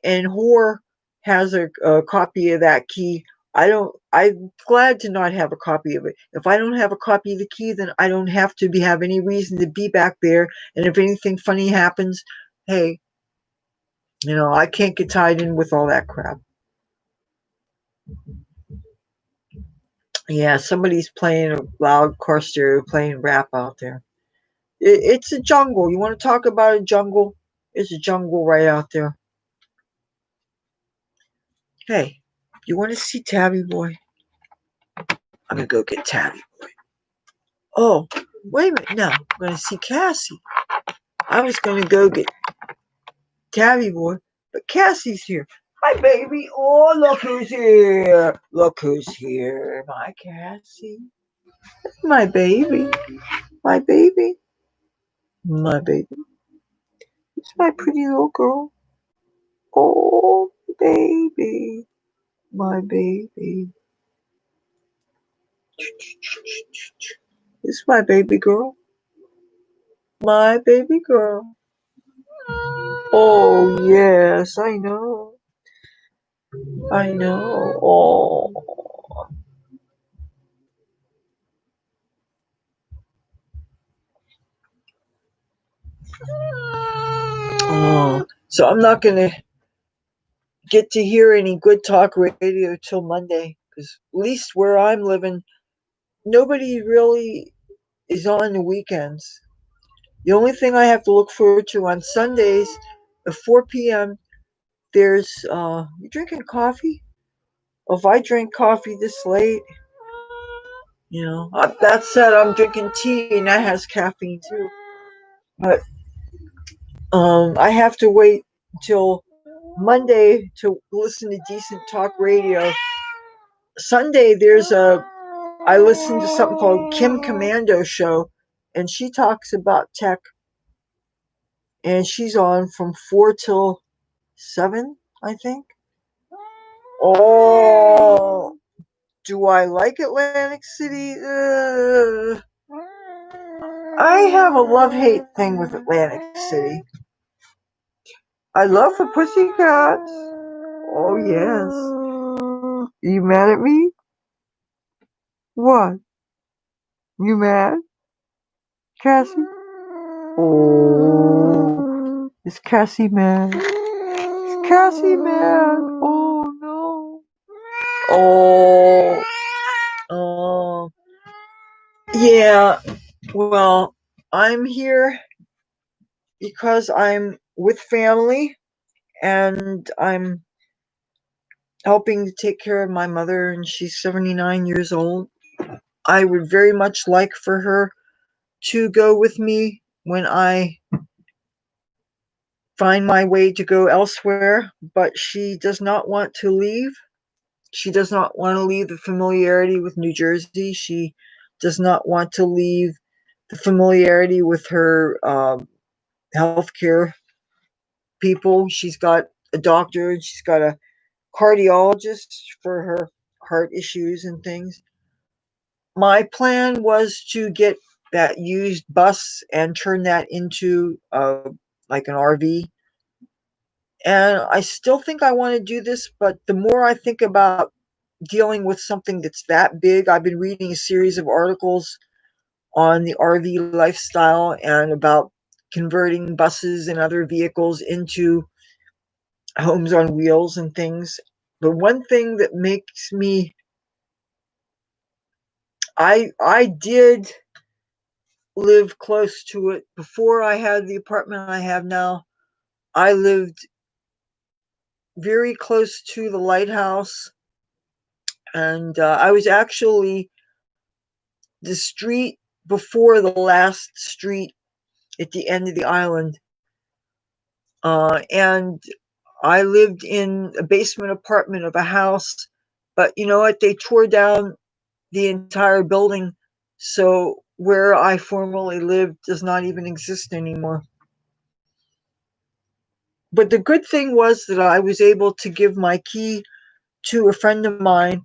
and whore has a copy of that key. I'm glad to not have a copy of it. If I don't have a copy of the key, then I don't have to have any reason to be back there. And if anything funny happens, hey, I can't get tied in with all that crap. Yeah, somebody's playing a loud car stereo, playing rap out there. It's a jungle. You want to talk about a jungle? It's a jungle right out there. Hey, you want to see Tabby Boy? I'm gonna go get Tabby Boy. Oh, wait a minute. No, I'm gonna see Cassie. I was gonna go get Tabby Boy, but Cassie's here. Hi, baby. Oh, look who's here. Look who's here. My Cassie. My baby. My baby. My baby. It's my pretty little girl. Oh, baby. My baby. It's my baby girl. My baby girl. Oh, yes, I know. I know. Oh. Oh. So I'm not going to get to hear any good talk radio till Monday, because at least where I'm living, nobody really is on the weekends. The only thing I have to look forward to on Sundays at 4 p.m. there's you drinking coffee? Well, if I drink coffee this late, that said, I'm drinking tea and that has caffeine too. But I have to wait until Monday to listen to decent talk radio. Sunday, I listen to something called Kim Commando Show, and she talks about tech, and she's on from 4 till 7, I think. Oh, do I like Atlantic City? I have a love-hate thing with Atlantic City. I love the Pussycats. Oh, yes. You mad at me? What? You mad? Cassie? Oh, is Cassie mad? Is Cassie mad? Oh, no. Oh. Oh. Yeah. Well, I'm here because I'm with family and I'm helping to take care of my mother, and she's 79 years old. I would very much like for her to go with me when I find my way to go elsewhere, but she does not want to leave. She does not want to leave the familiarity with New Jersey. She does not want to leave the familiarity with her healthcare people. She's got a doctor and she's got a cardiologist for her heart issues and things. My plan was to get that used bus and turn that into like an RV. And I still think I want to do this, but the more I think about dealing with something that's that big, I've been reading a series of articles on the RV lifestyle and about converting buses and other vehicles into homes on wheels and things. But one thing that makes me I did live close to it before I had the apartment I have now. I lived very close to the lighthouse, and I was actually the street before the last street at the end of the island. And I lived in a basement apartment of a house, but you know what? They tore down the entire building, so where I formerly lived does not even exist anymore. But the good thing was that I was able to give my key to a friend of mine,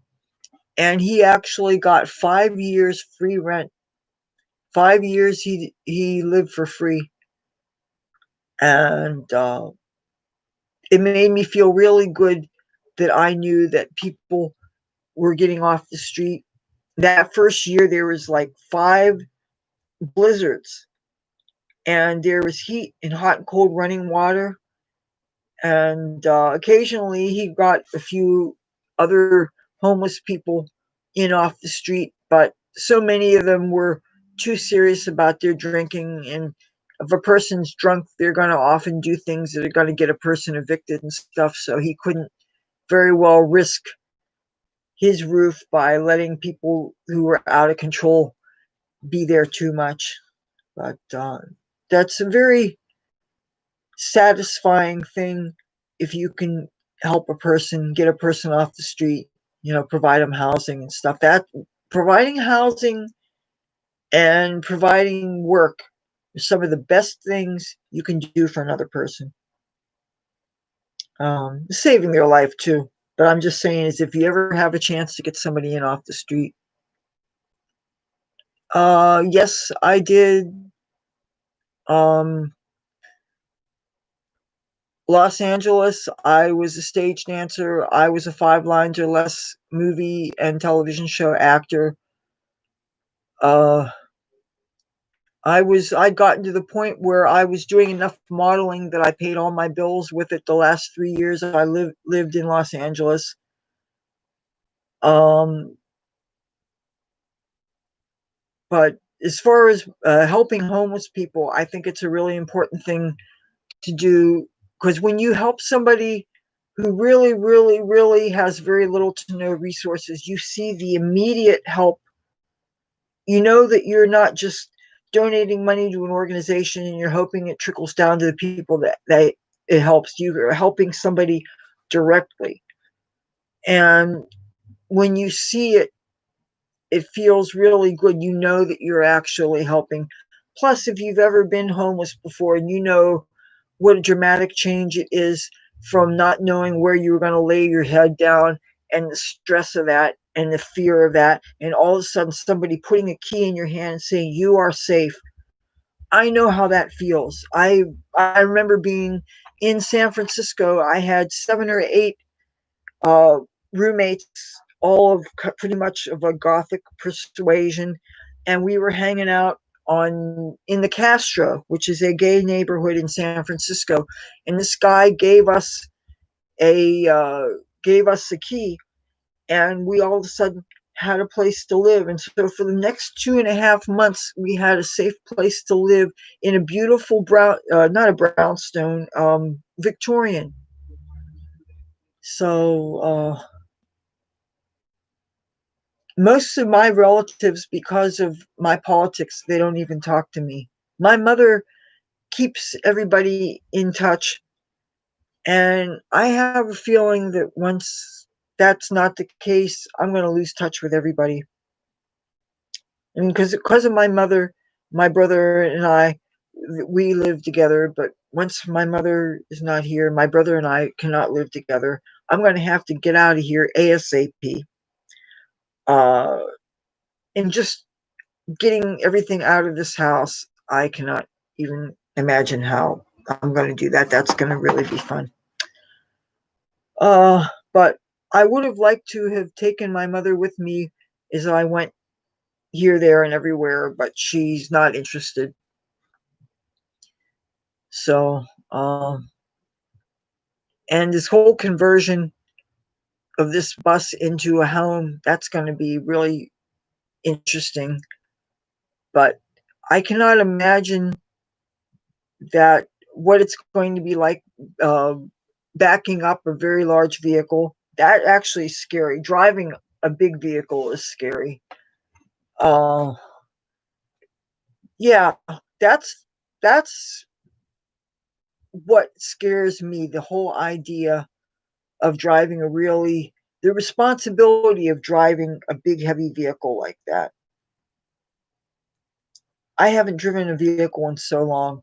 and he actually got 5 years free rent. 5 years he lived for free, and it made me feel really good that I knew that people were getting off the street. That first year, there was like 5 blizzards, and there was heat and hot and cold running water. And occasionally, he got a few other homeless people in off the street, but so many of them were too serious about their drinking. And if a person's drunk, they're going to often do things that are going to get a person evicted and stuff. So he couldn't very well risk his roof by letting people who were out of control be there too much. But that's a very satisfying thing if you can help a person, get a person off the street, provide them housing and stuff. That providing housing and providing work is some of the best things you can do for another person. Saving their life too. But I'm just saying is if you ever have a chance to get somebody in off the street. Yes, I did. Um, Los Angeles, I was a stage dancer. I was a 5 lines or less movie and television show actor. Uh, I'd gotten to the point where I was doing enough modeling that I paid all my bills with it the last 3 years I lived in Los Angeles. Um, but as far as helping homeless people, I think it's a really important thing to do, because when you help somebody who really, really, really has very little to no resources, you see the immediate help. You know that you're not just donating money to an organization and you're hoping it trickles down to the people that it helps. You are helping somebody directly. And when you see it, it feels really good. You know that you're actually helping. Plus, if you've ever been homeless before and you know what a dramatic change it is from not knowing where you were going to lay your head down, and the stress of that and the fear of that, and all of a sudden somebody putting a key in your hand and saying you are safe. I know how that feels. I remember being in San Francisco. I had 7 or 8 uh, roommates, all of pretty much of a Gothic persuasion, and we were hanging out on in the Castro, which is a gay neighborhood in San Francisco. And this guy a gave us a key, and we all of a sudden had a place to live. And so for the next 2.5 months, we had a safe place to live in a beautiful not a brownstone, Victorian. So most of my relatives, because of my politics, they don't even talk to me. My mother keeps everybody in touch, and I have a feeling that once that's not the case, I'm going to lose touch with everybody. And because of my mother, my brother and I, we live together. But once my mother is not here, my brother and I cannot live together. I'm going to have to get out of here ASAP. Uh, and just getting everything out of this house, I cannot even imagine how I'm going to do that. That's going to really be fun. But I would have liked to have taken my mother with me as I went here, there, and everywhere, but she's not interested. So, and this whole conversion of this bus into a home, that's going to be really interesting. But I cannot imagine that what it's going to be like backing up a very large vehicle. That actually is scary. Driving a big vehicle is scary. Yeah, that's what scares me. The whole idea of driving the responsibility of driving a big heavy vehicle like that. I haven't driven a vehicle in so long.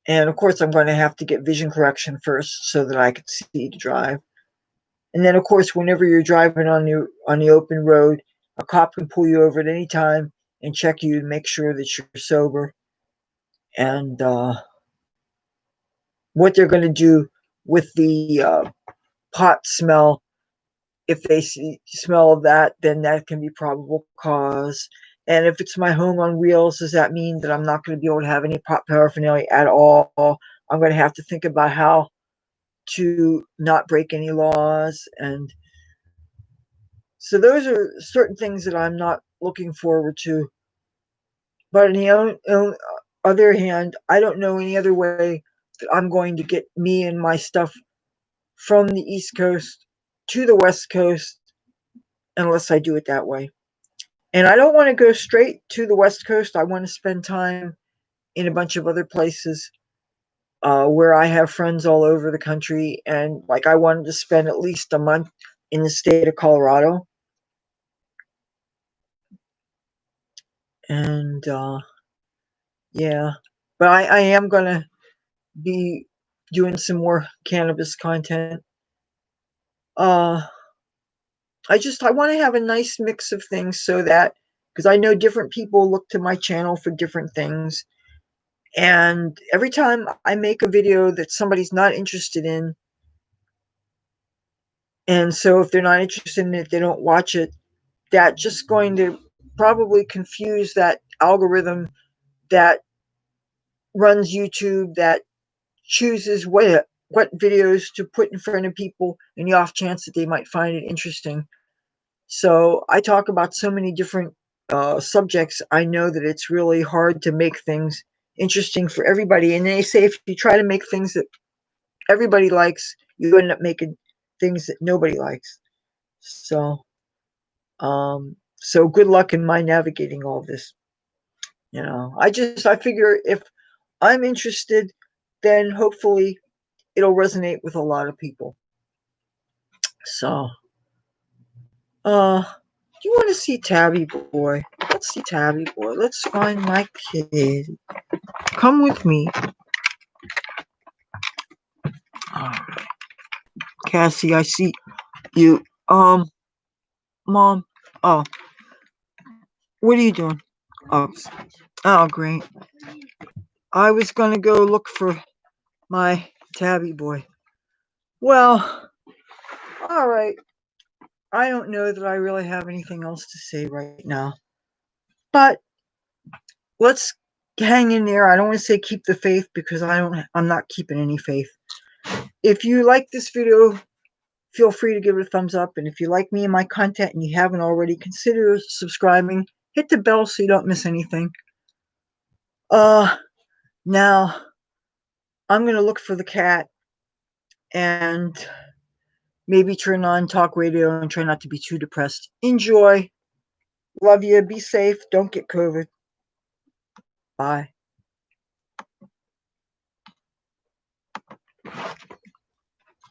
And of course, I'm going to have to get vision correction first so that I can see to drive. And then, of course, whenever you're driving on the open road, a cop can pull you over at any time and check you to make sure that you're sober. And what they're going to do with the pot smell, if they smell of that, then that can be probable cause. And if it's my home on wheels, does that mean that I'm not going to be able to have any pot paraphernalia at all? I'm going to have to think about how to not break any laws. And so those are certain things that I'm not looking forward to. But on the other hand, I don't know any other way that I'm going to get me and my stuff from the East Coast to the West Coast unless I do it that way. And I don't want to go straight to the West Coast. I want to spend time in a bunch of other places where I have friends all over the country. And like I wanted to spend at least a month in the state of Colorado. And yeah, but I am going to be doing some more cannabis content. I want to have a nice mix of things so that, because I know different people look to my channel for different things. And every time I make a video that somebody's not interested in, and so if they're not interested in it, they don't watch it, that's just going to probably confuse that algorithm that runs YouTube, that chooses what videos to put in front of people in the off chance that they might find it interesting. So I talk about so many different subjects. I know that it's really hard to make things interesting for everybody. And they say if you try to make things that everybody likes, you end up making things that nobody likes. So good luck in my navigating all this. I figure if I'm interested, then hopefully it'll resonate with a lot of people. So, do you want to see Tabby Boy? Let's see Tabby Boy. Let's find my kid. Come with me. Alright. Cassie, I see you. Mom. Oh, what are you doing? Oh, great. I was gonna go look for my Tabby Boy. Well, alright. I don't know that I really have anything else to say right now. But let's hang in there. I don't want to say keep the faith because I'm not keeping any faith. If you like this video, feel free to give it a thumbs up. And if you like me and my content and you haven't already, consider subscribing. Hit the bell so you don't miss anything. Now I'm gonna look for the cat and maybe turn on talk radio and try not to be too depressed. Enjoy. Love you. Be safe. Don't get COVID. Bye.